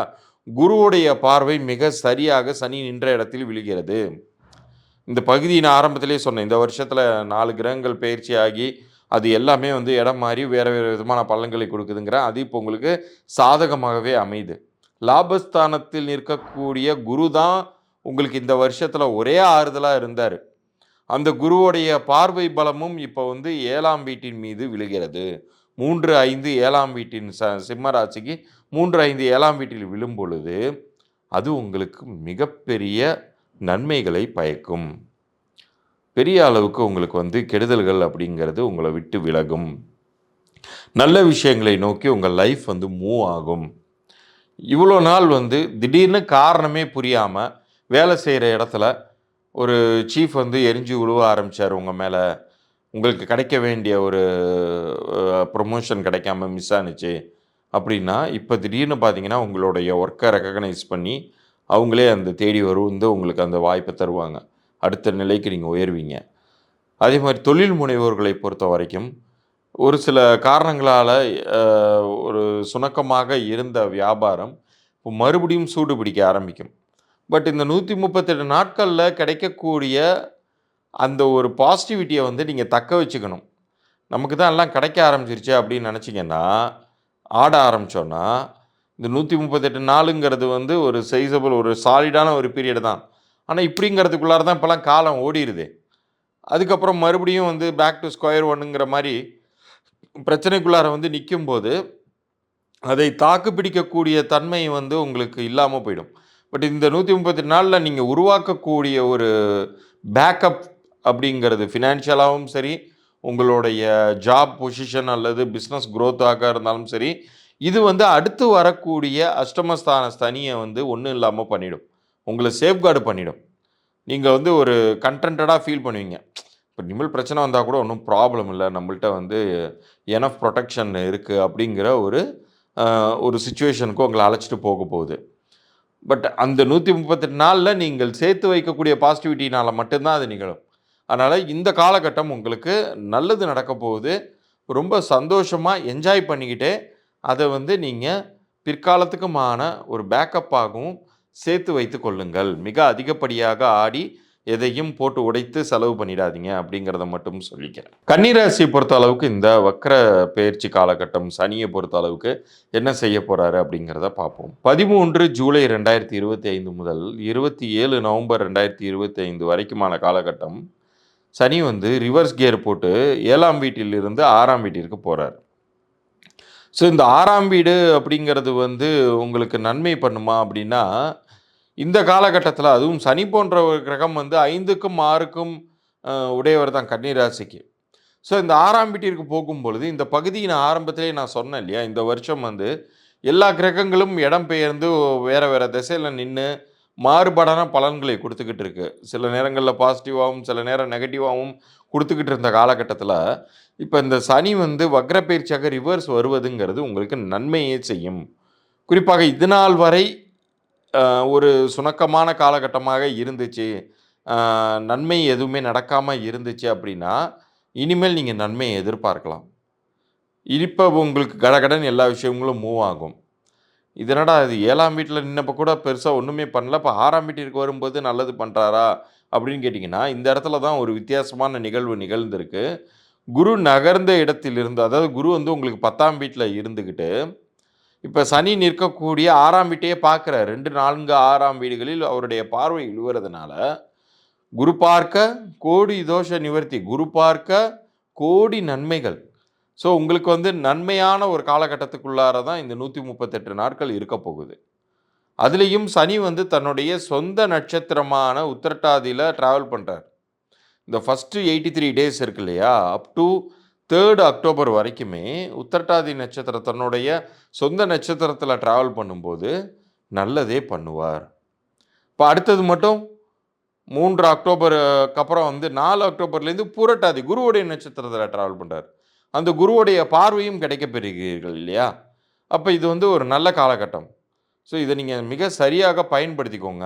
குருவுடைய பார்வை மிக சரியாக சனி நின்ற இடத்தில் விழுகிறது. இந்த பகுதி நான் ஆரம்பத்திலேயே சொன்னேன். இந்த வருஷத்துல 4 கிரகங்கள் பெயர்ச்சியாகி, அது எல்லாமே வந்து இடம் மாறி வேற வேற விதமான பலன்களை குடுக்குதுங்கிறேன். அது இப்போ உங்களுக்கு சாதகமாகவே அமையுது. லாபஸ்தானத்தில் நிற்கக்கூடிய குரு தான் உங்களுக்கு இந்த வருஷத்துல ஒரே ஆறுதலா இருந்தாரு. அந்த குருவுடைய பார்வை பலமும் இப்போ வந்து 7ஆம் வீட்டின் மீது விழுகிறது. 3, 5, 7ஆம் வீட்டின் சிம்ம ராசிக்கு 3, 5, 7ஆம் வீட்டில் விழும்பொழுது, அது உங்களுக்கு மிகப்பெரிய நன்மைகளை பயக்கும். பெரிய அளவுக்கு உங்களுக்கு வந்து கெடுதல்கள் அப்படிங்கிறது உங்கள விட்டு விலகும். நல்ல விஷயங்களை நோக்கி உங்கள் லைஃப் வந்து மூவ் ஆகும். இவ்வளோ நாள் வந்து திடீர்னு காரணமே புரியாமல் வேலை செய்கிற இடத்துல ஒரு சீஃப் வந்து எரிஞ்சு விழுவ ஆரம்பித்தார் உங்கள் மேலே, உங்களுக்கு கிடைக்க வேண்டிய ஒரு ப்ரொமோஷன் கிடைக்காம மிஸ் ஆனுச்சு அப்படின்னா, இப்போ திடீர்னு பார்த்தீங்கன்னா உங்களுடைய ஒர்க்கை ரெக்கக்னைஸ் பண்ணி அவங்களே அந்த தேடி வந்து உங்களுக்கு அந்த வாய்ப்பை தருவாங்க. அடுத்த நிலைக்கு நீங்கள் உயர்வீங்க. அதே மாதிரி தொழில் முனைவோர்களை பொறுத்த வரைக்கும் ஒரு சில காரணங்களால் ஒரு சுணக்கமாக இருந்த வியாபாரம் இப்போ மறுபடியும் சூடு பிடிக்க ஆரம்பிக்கும். பட் இந்த 138 நாட்களில் கிடைக்கக்கூடிய அந்த ஒரு பாசிட்டிவிட்டியை வந்து நீங்கள் தக்க வச்சுக்கணும். நமக்கு தான் எல்லாம் கிடைக்க ஆரம்பிச்சிருச்சு அப்படின்னு நினச்சிங்கன்னா, ஆட ஆரம்பித்தோன்னா, இந்த 138 நாளுங்கிறது வந்து ஒரு சைஸபிள் ஒரு சாலிடான ஒரு பீரியட் தான். ஆனால் இப்படிங்கிறதுக்குள்ளார தான் இப்போலாம் காலம் ஓடிடுது. அதுக்கப்புறம் மறுபடியும் வந்து பேக் டு ஸ்கொயர் ஒன்னுங்கிற மாதிரி பிரச்சனைக்குள்ளார வந்து நிற்கும்போது, அதை தாக்கு பிடிக்கக்கூடிய தன்மை வந்து உங்களுக்கு இல்லாமல் போயிடும். பட் இந்த 138 நாளில் நீங்கள் உருவாக்கக்கூடிய ஒரு பேக்கப் அப்படிங்கிறது ஃபினான்ஷியலாகவும் சரி, உங்களுடைய ஜாப் பொசிஷன் அல்லது பிஸ்னஸ் க்ரோத்தாக இருந்தாலும் சரி, இது வந்து அடுத்து வரக்கூடிய அஷ்டமஸ்தான சனியை வந்து ஒன்றும் இல்லாமல் பண்ணிடும். உங்களை சேஃப்கார்டு பண்ணிடும். நீங்கள் வந்து ஒரு கண்டென்டடாக ஃபீல் பண்ணுவீங்க. இப்போ இனிமேல் பிரச்சனை வந்தால் கூட ஒன்றும் ப்ராப்ளம் இல்லை, நம்மள்ட்ட வந்து எனஃப் ப்ரொடெக்ஷன் இருக்குது அப்படிங்கிற ஒரு சிச்சுவேஷனுக்கு உங்களை அழைச்சிட்டு போக போகுது. பட் அந்த 138 நாளில் நீங்கள் சேர்த்து வைக்கக்கூடிய பாசிட்டிவிட்டினால் மட்டும்தான் அது நிகழும். அதனால் இந்த காலகட்டம் உங்களுக்கு நல்லது நடக்க போகுது. ரொம்ப சந்தோஷமாக என்ஜாய் பண்ணிக்கிட்டே அதை வந்து நீங்கள் பிற்காலத்துக்குமான ஒரு பேக்கப்பாகவும் சேர்த்து வைத்து கொள்ளுங்கள். மிக அதிகப்படியாக ஆடி எதையும் போட்டு உடைத்து செலவு பண்ணிடாதீங்க அப்படிங்கிறத மட்டும் சொல்லிக்கிறேன். கன்னிராசியை பொறுத்த அளவுக்கு இந்த வக்ர பயிற்சி காலகட்டம் சனியை பொறுத்த அளவுக்கு என்ன செய்ய போகிறாரு அப்படிங்கிறத பார்ப்போம். 13 ஜூலை 2025 முதல் 27 நவம்பர் 2025 வரைக்குமான காலகட்டம் சனி வந்து ரிவர்ஸ் கியர் போட்டு 7ஆம் வீட்டிலிருந்து 6ஆம் வீட்டிற்கு போகிறார். ஸோ இந்த 6ஆம் வீடு அப்படிங்கிறது வந்து உங்களுக்கு நன்மை பண்ணுமா அப்படின்னா, இந்த காலகட்டத்தில் அதுவும் சனி போன்ற ஒரு கிரகம் வந்து 5க்கும் 6க்கும் உடையவர் தான் கன்னிராசிக்கு. ஸோ இந்த 6ஆம் வீட்டிற்கு போகும்பொழுது இந்த பகுதியின் ஆரம்பத்திலே நான் சொன்னேன் இல்லையா, இந்த வருஷம் வந்து எல்லா கிரகங்களும் இடம் பெயர்ந்து வேறு வேறு திசையில் நின்று மாறுபாடான பலன்களை கொடுத்துக்கிட்டு இருக்கு. சில நேரங்களில் பாசிட்டிவாகவும் சில நேரம் நெகட்டிவாகவும் கொடுத்துக்கிட்டு இருந்த காலகட்டத்தில் இப்போ இந்த சனி வந்து வக்ர பயிற்சியாக ரிவர்ஸ் வருவதுங்கிறது உங்களுக்கு நன்மையே செய்யும். குறிப்பாக இது நாள் வரை ஒரு சுணக்கமான காலகட்டமாக இருந்துச்சு, நன்மை எதுவுமே நடக்காமல் இருந்துச்சு அப்படின்னா, இனிமேல் நீங்கள் நன்மையை எதிர்பார்க்கலாம். இப்போ உங்களுக்கு கடகடன் எல்லா விஷயங்களும் மூவ் ஆகும். இதனடா இது 7ஆம் வீட்டில் நின்னப்போ கூட பெருசாக ஒன்றுமே பண்ணல, இப்போ 6ஆம் வீட்டிற்கு வரும்போது நல்லது பண்ணுறாரா அப்படின்னு கேட்டிங்கன்னா, இந்த இடத்துல தான் ஒரு வித்தியாசமான நிகழ்வு நிகழ்ந்திருக்கு. குரு நகர்ந்த இடத்திலிருந்து, அதாவது குரு வந்து உங்களுக்கு 10ஆம் வீட்டில் இருந்துக்கிட்டு இப்போ சனி நிற்கக்கூடிய 6ஆம் வீட்டையே பார்க்குறார். 2, 4, 6ஆம் வீடுகளில் அவருடைய பார்வை விழுவறதுனால, குரு பார்க்க கோடி தோஷ நிவர்த்தி, குரு பார்க்க கோடி நன்மைகள். ஸோ உங்களுக்கு வந்து நன்மையான ஒரு காலகட்டத்துக்குள்ளார தான் இந்த 138 நாட்கள் இருக்க போகுது. அதுலேயும் சனி வந்து தன்னுடைய சொந்த நட்சத்திரமான உத்திரட்டாதியில் ட்ராவல் பண்ணுறார். இந்த ஃபஸ்ட்டு 83 டேஸ் இருக்கு இல்லையா, அப் டு 3 அக்டோபர் வரைக்குமே உத்திரட்டாதி நட்சத்திரம் தன்னுடைய சொந்த நட்சத்திரத்தில் ட்ராவல் பண்ணும்போது நல்லதே பண்ணுவார். இப்போ அடுத்தது மட்டும் 3 அக்டோபருக்கு அப்புறம் வந்து 4 அக்டோபர்லேருந்து புரட்டாதி குருவுடைய நட்சத்திரத்தில் ட்ராவல் பண்ணுறார். அந்த குருவுடைய பார்வையும் கிடைக்க பெறுகிறீர்கள் இல்லையா. அப்போ இது வந்து ஒரு நல்ல காலகட்டம். ஸோ இதை நீங்கள் மிக சரியாக பயன்படுத்திக்கோங்க.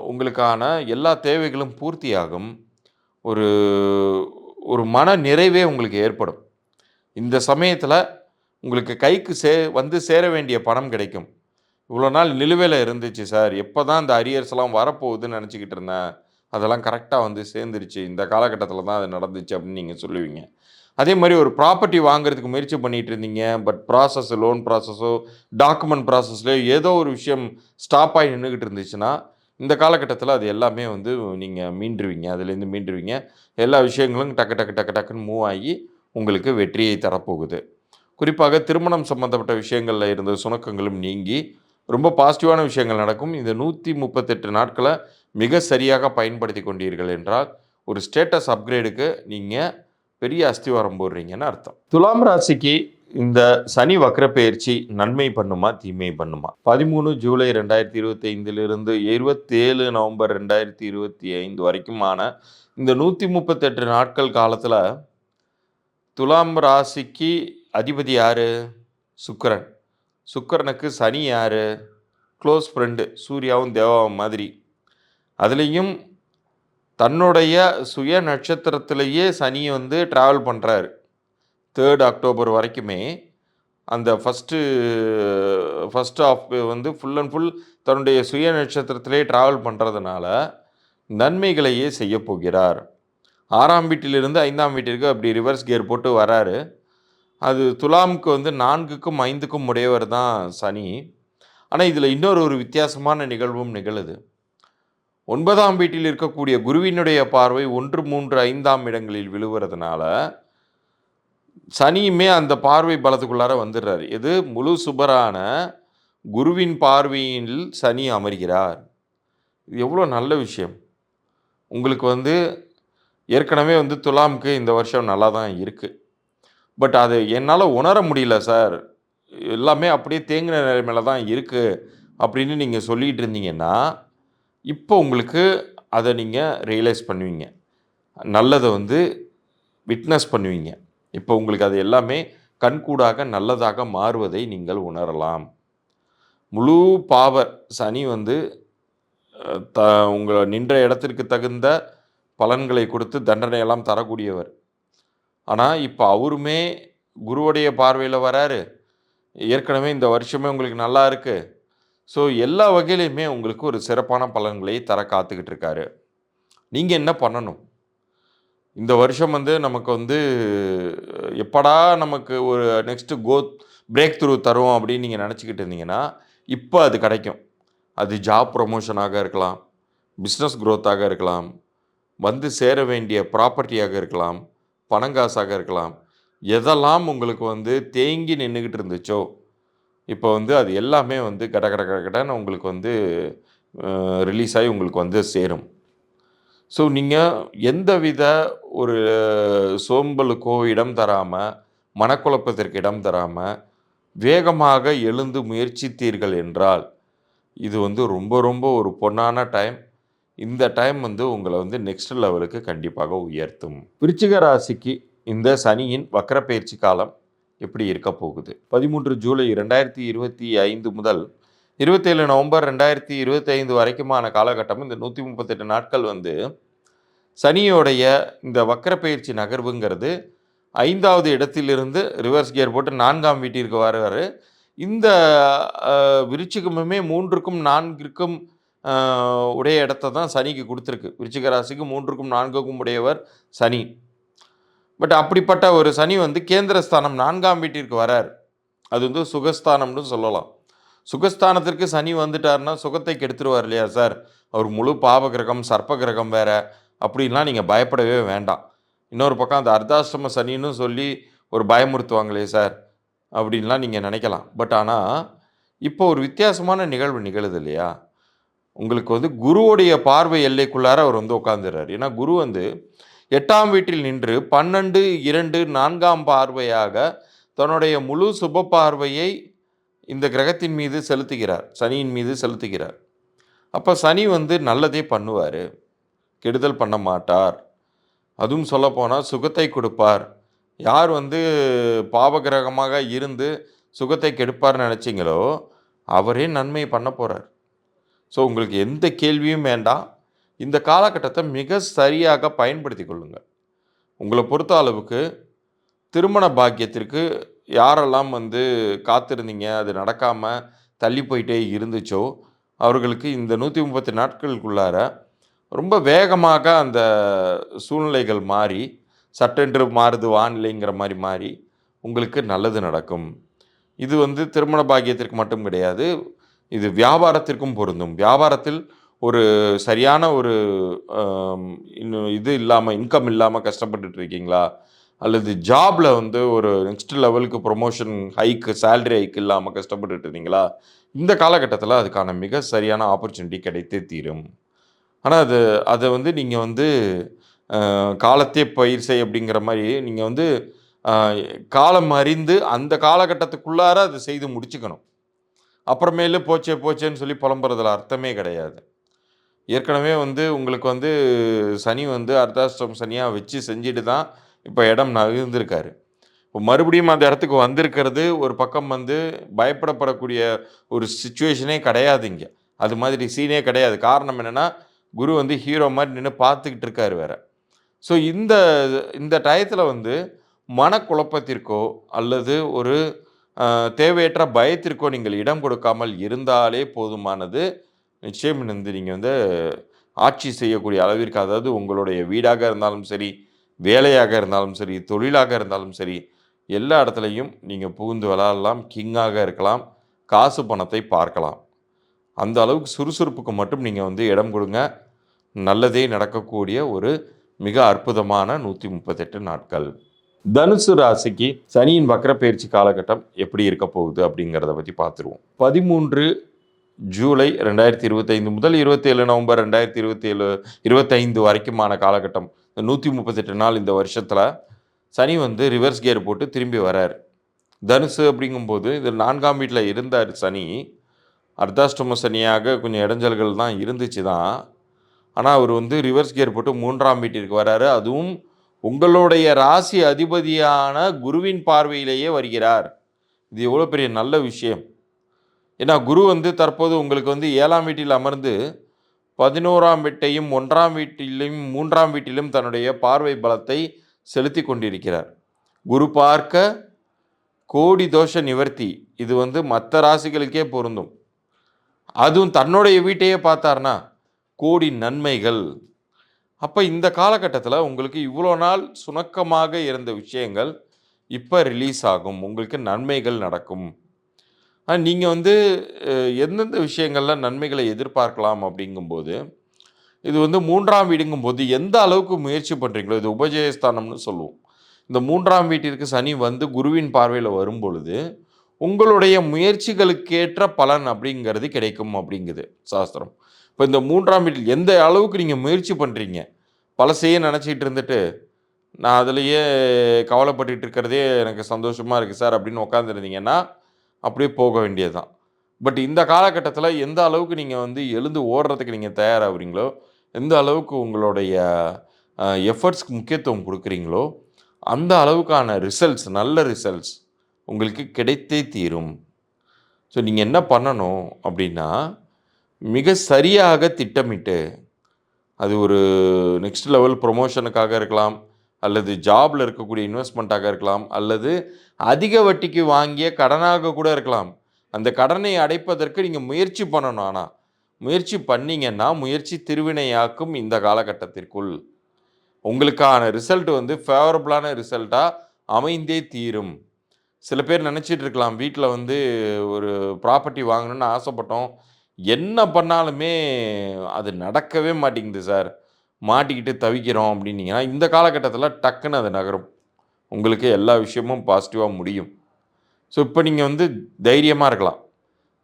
உங்களுக்கான எல்லா தேவைகளும் பூர்த்தியாகும். ஒரு ஒரு மன நிறைவே உங்களுக்கு ஏற்படும். இந்த சமயத்தில் உங்களுக்கு கைக்கு வந்து சேர வேண்டிய பணம் கிடைக்கும். இவ்வளோ நாள் நிலுவையில் இருந்துச்சு சார், எப்போ தான் இந்த அரியர்ஸ்லாம் வரப்போகுதுன்னு நினச்சிக்கிட்டு இருந்தேன், அதெல்லாம் கரெக்டாக வந்து சேர்ந்துருச்சு, இந்த காலகட்டத்தில் தான் அது நடந்துச்சு அப்படின்னு நீங்கள் சொல்லுவீங்க. அதே மாதிரி ஒரு ப்ராப்பர்ட்டி வாங்குறதுக்கு முயற்சி பண்ணிகிட்டு இருந்தீங்க, பட் ப்ராசஸ் லோன் ப்ராசஸோ டாக்குமெண்ட் ப்ராசஸ்லையோ ஏதோ ஒரு விஷயம் ஸ்டாப் ஆகி நின்றுக்கிட்டு இருந்துச்சுன்னா, இந்த காலகட்டத்தில் அது எல்லாமே வந்து நீங்கள் மீண்டுருவீங்க, அதுலேருந்து மீண்டுருவீங்க. எல்லா விஷயங்களும் டக்கு டக்கு டக்கு டக்குன்னு மூவ் ஆகி உங்களுக்கு வெற்றியை தரப்போகுது. குறிப்பாக திருமணம் சம்மந்தப்பட்ட விஷயங்களில் இருந்த சுணக்கங்களும் நீங்கி ரொம்ப பாசிட்டிவான விஷயங்கள் நடக்கும். இந்த 138 நாட்களை மிக சரியாக பயன்படுத்தி கொண்டீர்கள் என்றால் ஒரு ஸ்டேட்டஸ் அப்கிரேடுக்கு நீங்கள் பெரிய அஸ்திவாரம் போடுறீங்கன்னு அர்த்தம். துலாம் ராசிக்கு இந்த சனி வக்ரப்பெயர்ச்சி நன்மை பண்ணுமா தீமை பண்ணுமா? 13 ஜூலை 2025 27 நவம்பர் 2025 வரைக்குமான இந்த 138 நாட்கள் காலத்தில் துலாம் ராசிக்கு அதிபதி யாரு? சுக்கிரன். சுக்கிரனுக்கு சனி யாரு? க்ளோஸ் ஃப்ரெண்டு, சூர்யாவும் தேவாவும் மாதிரி. அதுலேயும் தன்னுடைய சுய நட்சத்திரத்திலேயே சனி வந்து ட்ராவல் பண்ணுறாரு. 3 அக்டோபர் வரைக்குமே அந்த ஃபஸ்ட்டு ஆஃப் வந்து ஃபுல் அண்ட் ஃபுல் தன்னுடைய சுய நட்சத்திரத்திலே ட்ராவல் பண்ணுறதுனால நன்மைகளையே செய்ய போகிறார். 6ஆம் வீட்டிலிருந்து 5ஆம் வீட்டிற்கு அப்படி ரிவர்ஸ் கியர் போட்டு வராரு. அது துலாமுக்கு வந்து 4க்கும் 5க்கும் உடையவர் தான் சனி. ஆனால் இதில் இன்னொரு ஒரு வித்தியாசமான நிகழ்வும் நிகழுது. 9ஆம் வீட்டில் இருக்கக்கூடிய குருவினுடைய பார்வை 1, 3, 5ஆம் இடங்களில் விழுவுறதுனால சனியுமே அந்த பார்வை பலத்துக்குள்ளார வந்துடுறாரு. இது முழு சுபரான குருவின் பார்வையில் சனி அமர்கிறார். இது எவ்வளோ நல்ல விஷயம். உங்களுக்கு வந்து ஏற்கனவே வந்து துலாமுக்கு இந்த வருஷம் நல்லா தான் இருக்குது. பட் அது என்னால் உணர முடியல சார், எல்லாமே அப்படியே தேங்கின நிலைமையில தான் இருக்குது அப்படின்னு நீங்கள் சொல்லிகிட்டு இருந்தீங்கன்னா, இப்போ உங்களுக்கு அதை நீங்கள் ரியலைஸ் பண்ணுவீங்க. நல்லதை வந்து விட்னஸ் பண்ணுவீங்க. இப்போ உங்களுக்கு அது எல்லாமே கண்கூடாக நல்லதாக மாறுவதை நீங்கள் உணரலாம். முழு பாவர் சனி வந்து உங்களை நின்ற இடத்திற்கு தகுந்த பலன்களை கொடுத்து தண்டனையெல்லாம் தரக்கூடியவர். ஆனால் இப்போ அவருமே குருவுடைய பார்வையில் வராரு. ஏற்கனவே இந்த வருஷமே உங்களுக்கு நல்லா இருக்குது. ஸோ எல்லா வகையிலையுமே உங்களுக்கு ஒரு சிறப்பான பலன்களை தர காத்துக்கிட்டு இருக்காரு. நீங்கள் என்ன பண்ணணும்? இந்த வருஷம் வந்து நமக்கு வந்து எப்படா நமக்கு ஒரு நெக்ஸ்ட்டு பிரேக் த்ரூ தரும் அப்படின்னு நீங்கள் நினச்சிக்கிட்டு இருந்தீங்கன்னா, இப்போ அது கிடைக்கும். அது ஜாப் ப்ரொமோஷனாக இருக்கலாம், பிஸ்னஸ் க்ரோத்தாக இருக்கலாம், வந்து சேர வேண்டிய ப்ராப்பர்ட்டியாக இருக்கலாம், பணங்காசாக இருக்கலாம். எதெல்லாம் உங்களுக்கு வந்து தேங்கி நின்றுக்கிட்டு இருந்துச்சோ, இப்போ வந்து அது எல்லாமே வந்து கடன்னு உங்களுக்கு வந்து ரிலீஸ் ஆகி உங்களுக்கு வந்து சேரும். ஸோ நீங்கள் எந்தவித ஒரு சோம்பலுக்கோ இடம் தராமல், மனக்குழப்பத்திற்கு இடம் தராமல், வேகமாக எழுந்து முயற்சித்தீர்கள் என்றால், இது வந்து ரொம்ப ரொம்ப ஒரு பொன்னான டைம். இந்த டைம் வந்து உங்களை வந்து நெக்ஸ்ட் லெவலுக்கு கண்டிப்பாக உயர்த்தும். விருச்சிக ராசிக்கு இந்த சனியின் வக்ரப்பெயர்ச்சி காலம் எப்படி இருக்க போகுது? 13 ஜூலை 2025 முதல் 27 நவம்பர் 2025 வரைக்குமான காலகட்டம், இந்த 138 நாட்கள் வந்து சனியோடைய இந்த வக்ரப்பெயர்ச்சி நகர்வுங்கிறது 5வது இடத்திலிருந்து ரிவர்ஸ் கியர் போட்டு 4ஆம் வீட்டிற்கு வர்றாரு. இந்த விருச்சிகமுமே 3க்கும் 4க்கும் உடைய இடத்த தான் சனிக்கு கொடுத்துருக்கு. விருச்சிக ராசிக்கு 3க்கும் 4க்கும் உடையவர் சனி. பட் அப்படிப்பட்ட ஒரு சனி வந்து கேந்திரஸ்தானம் 4ஆம் வீட்டிற்கு வரார். அது வந்து சுகஸ்தானம்னு சொல்லலாம். சுகஸ்தானத்திற்கு சனி வந்துட்டார்னா சுகத்தை கெடுத்துருவார் இல்லையா சார்? அவர் முழு பாவ கிரகம், சர்ப்ப கிரகம் வேற அப்படின்லாம் நீங்கள் பயப்படவே வேண்டாம். இன்னொரு பக்கம் அந்த அர்த்தாஷ்டம சனின்னு சொல்லி ஒரு பயமுறுத்துவாங்களே சார் அப்படின்லாம் நீங்கள் நினைக்கலாம். பட் ஆனால் இப்போ ஒரு வித்தியாசமான நிகழ்வு நிகழுது இல்லையா? உங்களுக்கு வந்து குருவுடைய பார்வை எல்லைக்குள்ளார அவர் வந்து உட்காந்துடுறார். ஏன்னா குரு வந்து 8ஆம் வீட்டில் நின்று 12, 2, 4ஆம் பார்வையாக தன்னுடைய முழு சுப பார்வையை இந்த கிரகத்தின் மீது செலுத்துகிறார், சனியின் மீது செலுத்துகிறார். அப்போ சனி வந்து நல்லதே பண்ணுவார், கெடுதல் பண்ண மாட்டார். அதுவும் சொல்லப்போனால் சுகத்தை கொடுப்பார். யார் வந்து பாவகிரகமாக இருந்து சுகத்தை கெடுப்பார்னு நினச்சிங்களோ அவரே நன்மை பண்ண போகிறார். ஸோ உங்களுக்கு எந்த கேள்வியும் வேண்டாம். இந்த காலகட்டத்தை மிக சரியாக பயன்படுத்தி கொள்ளுங்கள். உங்களை பொறுத்த அளவுக்கு திருமண பாக்கியத்திற்கு யாரெல்லாம் வந்து காத்திருந்தீங்க, அது நடக்காமல் தள்ளி போயிட்டே இருந்துச்சோ அவர்களுக்கு இந்த 130 நாட்களுக்குள்ளார ரொம்ப வேகமாக அந்த சூழ்நிலைகள் மாறி, சட்டென்று மாறுது வானிலைங்கிற மாதிரி மாறி உங்களுக்கு நல்லது நடக்கும். இது வந்து திருமண பாக்கியத்திற்கு மட்டும் கிடையாது, இது வியாபாரத்திற்கும் பொருந்தும். வியாபாரத்தில் ஒரு சரியான ஒரு இது இல்லாமல், இன்கம் இல்லாமல் கஷ்டப்பட்டுட்டு இருக்கீங்களா? அல்லது ஜாபில் வந்து ஒரு நெக்ஸ்ட் லெவலுக்கு ப்ரொமோஷன் ஹைக்கு, சேலரி ஹைக் இல்லாமல் கஷ்டப்பட்டுட்டு இருந்தீங்களா? இந்த காலகட்டத்தில் அதுக்கான மிக சரியான ஆப்பர்ச்சுனிட்டி கிடைத்தே தீரும். ஆனால் அதை வந்து நீங்கள் வந்து காலத்தே பயிர் செய் அப்படிங்கிற மாதிரி நீங்கள் வந்து காலம் அறிந்து அந்த காலகட்டத்துக்குள்ளார அது செய்து முடிச்சுக்கணும். அப்புறமேலு போச்சே போச்சேன்னு சொல்லி புலம்புறதுல அர்த்தமே கிடையாது. ஏற்கனவே வந்து உங்களுக்கு வந்து சனி வந்து அர்த்தாஷ்டம சனியா வச்சு செஞ்சுட்டு தான் இப்போ இடம் நகர்ந்திருக்காரு. இப்போ மறுபடியும் அந்த இடத்துக்கு வந்திருக்கிறது ஒரு பக்கம் வந்து பயப்படப்படக்கூடிய ஒரு சிச்சுவேஷனே கிடையாது இங்க. அது மாதிரி சீனே கிடையாது. காரணம் என்னன்னா, குரு வந்து ஹீரோ மாரி நின்னு பார்த்துக்கிட்டு இருக்காரு வேற. ஸோ இந்த இந்த டயத்துல வந்து மனக்குழப்பத்திற்கோ, அல்லது ஒரு தேவையற்ற பயத்திற்கோ நீங்கள் இடம் கொடுக்காமல் இருந்தாலே போதுமானது. நிச்சயம் வந்து நீங்க வந்து ஆட்சி செய்யக்கூடிய அளவிற்கு, அதாவது உங்களுடைய வீடாக இருந்தாலும் சரி, வேலையாக இருந்தாலும் சரி, தொழிலாக இருந்தாலும் சரி, எல்லா இடத்துலயும் நீங்க புகுந்து விளையாடலாம். கிங்காக இருக்கலாம். காசு பணத்தை பார்க்கலாம். அந்த அளவுக்கு சுறுசுறுப்புக்கு மட்டும் நீங்க வந்து இடம் கொடுங்க. நல்லதே நடக்கக்கூடிய ஒரு மிக அற்புதமான 138 நாட்கள். தனுசு ராசிக்கு சனியின் வக்ரப்பெயர்ச்சி காலகட்டம் எப்படி இருக்க போகுது அப்படிங்கிறத பற்றி பார்த்துருவோம். 13 ஜூலை 2025 முதல் 27 நவம்பர் 2025 வரைக்குமான காலகட்டம். 138 நாள் இந்த வருஷத்தில் சனி வந்து ரிவர்ஸ் கியர் போட்டு திரும்பி வரார். தனுசு அப்படிங்கும்போது இது 4ஆம் வீட்டில் இருந்தார் சனி. அர்த்தாஷ்டம சனியாக கொஞ்சம் இடைஞ்சல்கள் தான் இருந்துச்சு தான். ஆனால் அவர் வந்து ரிவர்ஸ் கியர் போட்டு 3ஆம் வீட்டிற்கு வராரு. அதுவும் உங்களுடைய ராசி அதிபதியான குருவின் பார்வையிலேயே வருகிறார். இது எவ்வளோ பெரிய நல்ல விஷயம். ஏன்னா குரு வந்து தற்போது உங்களுக்கு வந்து 7ஆம் வீட்டில் அமர்ந்து 11ஆம் வீட்டையும் 1ஆம் வீட்டிலும் 3ஆம் வீட்டிலும் தன்னுடைய பார்வை பலத்தை செலுத்தி கொண்டிருக்கிறார். குரு பார்க்க கோடி தோஷ நிவர்த்தி. இது வந்து மற்ற ராசிகளுக்கே பொருந்தும். அதுவும் தன்னுடைய வீட்டையே பார்த்தார்னா கோடி நன்மைகள். அப்போ இந்த காலகட்டத்தில் உங்களுக்கு இவ்வளோ நாள் சுணக்கமாக இருந்த விஷயங்கள் இப்போ ரிலீஸ் ஆகும். உங்களுக்கு நன்மைகள் நடக்கும். நீங்கள் வந்து எந்தெந்த விஷயங்களில் நன்மைகளை எதிர்பார்க்கலாம் அப்படிங்கும்போது, இது வந்து 3ஆம் வீடுங்கும்போது எந்த அளவுக்கு முயற்சி பண்ணுறீங்களோ, இது உபஜயஸ்தானம்னு சொல்லுவோம். இந்த 3ஆம் வீட்டிற்கு சனி வந்து குருவின் பார்வையில் வரும் பொழுது உங்களுடைய முயற்சிகளுக்கேற்ற பலன் அப்படிங்கிறது கிடைக்கும் அப்படிங்குது சாஸ்திரம். இப்போ இந்த 3ஆம் வீட்டில் எந்த அளவுக்கு நீங்கள் முயற்சி பண்ணுறீங்க, பழசையே நினச்சிக்கிட்டு இருந்துட்டு நான் அதுலேயே கவலைப்பட்டுட்டு இருக்கிறதே எனக்கு சந்தோஷமாக இருக்குது சார் அப்படின்னு உட்காந்துருந்தீங்கன்னா அப்படியே போக வேண்டியது தான். பட் இந்த காலகட்டத்தில் எந்த அளவுக்கு நீங்கள் வந்து எழுந்து ஓடுறதுக்கு நீங்கள் தயாராகிறீங்களோ, எந்த அளவுக்கு உங்களுடைய எஃபர்ட்ஸ்க்கு முக்கியத்துவம் கொடுக்குறீங்களோ, அந்த அளவுக்கான ரிசல்ட்ஸ், நல்ல ரிசல்ட்ஸ் உங்களுக்கு கிடைத்தே தீரும். ஸோ நீங்கள் என்ன பண்ணணும் அப்படின்னா, மிக சரியாக திட்டமிட்டு, அது ஒரு நெக்ஸ்ட் லெவல் ப்ரொமோஷனுக்காக இருக்கலாம், அல்லது ஜாபில் இருக்கக்கூடிய இன்வெஸ்ட்மெண்ட்டாக இருக்கலாம், அல்லது அதிக வட்டிக்கு வாங்கிய கடனாக கூட இருக்கலாம். அந்த கடனை அடைப்பதற்கு நீங்கள் முயற்சி பண்ணணும். ஆனால் முயற்சி பண்ணிங்கன்னா முயற்சி திருவினையாக்கும். இந்த காலகட்டத்திற்குள் உங்களுக்கான ரிசல்ட் வந்து ஃபேவரபுளான ரிசல்ட்டாக அமைந்தே தீரும். சில பேர் நினச்சிட்டு இருக்கலாம், வீட்டில் வந்து ஒரு ப்ராப்பர்ட்டி வாங்கணுன்னு ஆசைப்பட்டோம், என்ன பண்ணாலுமே அது நடக்கவே மாட்டேங்குது சார், மாட்டிக்கிட்டு தவிக்கிறோம் அப்படின்னீங்கன்னா, இந்த காலகட்டத்தில் டக்குன்னு அது நகரும். உங்களுக்கு எல்லா விஷயமும் பாசிட்டிவாக முடியும். ஸோ இப்போ நீங்கள் வந்து தைரியமாக இருக்கலாம்.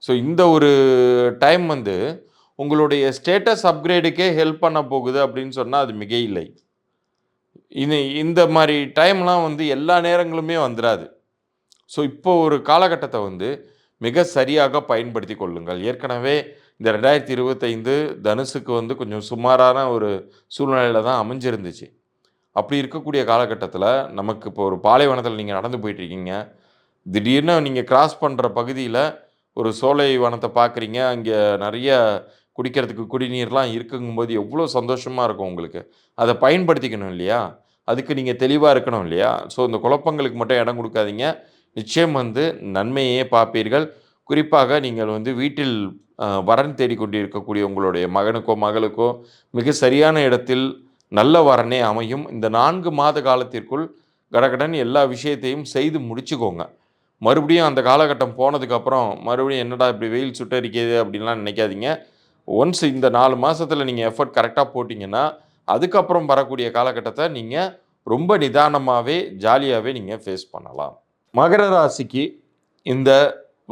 ஸோ இந்த ஒரு டைம் வந்து உங்களுடைய ஸ்டேட்டஸ் அப்கிரேடுக்கே ஹெல்ப் பண்ண போகுது அப்படின்னு சொன்னால் அது மிக இல்லை. இந்த மாதிரி டைம்லாம் வந்து எல்லா நேரங்களுமே வந்துடாது. ஸோ இப்போ ஒரு காலகட்டத்தை வந்து மிக சரியாக பயன்படுத்தி கொள்ளுங்கள். ஏற்கனவே இந்த 2025 தனுசுக்கு வந்து கொஞ்சம் சுமாரான ஒரு சூழ்நிலையில் தான் அமைஞ்சிருந்துச்சு. அப்படி இருக்கக்கூடிய காலகட்டத்தில் நமக்கு இப்போ ஒரு பாலைவனத்தில் நீங்கள் நடந்து போயிட்டுருக்கீங்க. திடீர்னு நீங்கள் கிராஸ் பண்ணுற பகுதியில் ஒரு சோலை வனத்தை பார்க்குறீங்க. அங்கே நிறைய குடிக்கிறதுக்கு குடிநீர்லாம் இருக்குங்கும்போது எவ்வளோ சந்தோஷமாக இருக்கும் உங்களுக்கு. அதை பயன்படுத்திக்கணும் இல்லையா? அதுக்கு நீங்கள் தெளிவாக இருக்கணும் இல்லையா? ஸோ இந்த குழப்பங்களுக்கு மட்டும் இடம் கொடுக்காதீங்க. நிச்சயம் வந்து நன்மையே பார்ப்பீர்கள். குறிப்பாக நீங்கள் வந்து வீட்டில் வரன் தேடிக்கொண்டிருக்கக்கூடிய உங்களுடைய மகனுக்கோ மகளுக்கோ மிக சரியான இடத்தில் நல்ல வரனே அமையும். இந்த 4 மாத காலத்திற்குள் கடகடன் எல்லா விஷயத்தையும் செய்து முடிச்சுக்கோங்க. மறுபடியும் அந்த காலகட்டம் போனதுக்கப்புறம் மறுபடியும் என்னடா இப்படி வெயில் சுட்டரிக்குது அப்படின்லாம் நினைக்காதீங்க. ஒன்ஸ் இந்த 4 மாதத்தில் நீங்கள் எஃபர்ட் கரெக்டாக போட்டிங்கன்னா, அதுக்கப்புறம் வரக்கூடிய காலகட்டத்தை நீங்கள் ரொம்ப நிதானமாகவே ஜாலியாகவே நீங்கள் ஃபேஸ் பண்ணலாம். மகர ராசிக்கு இந்த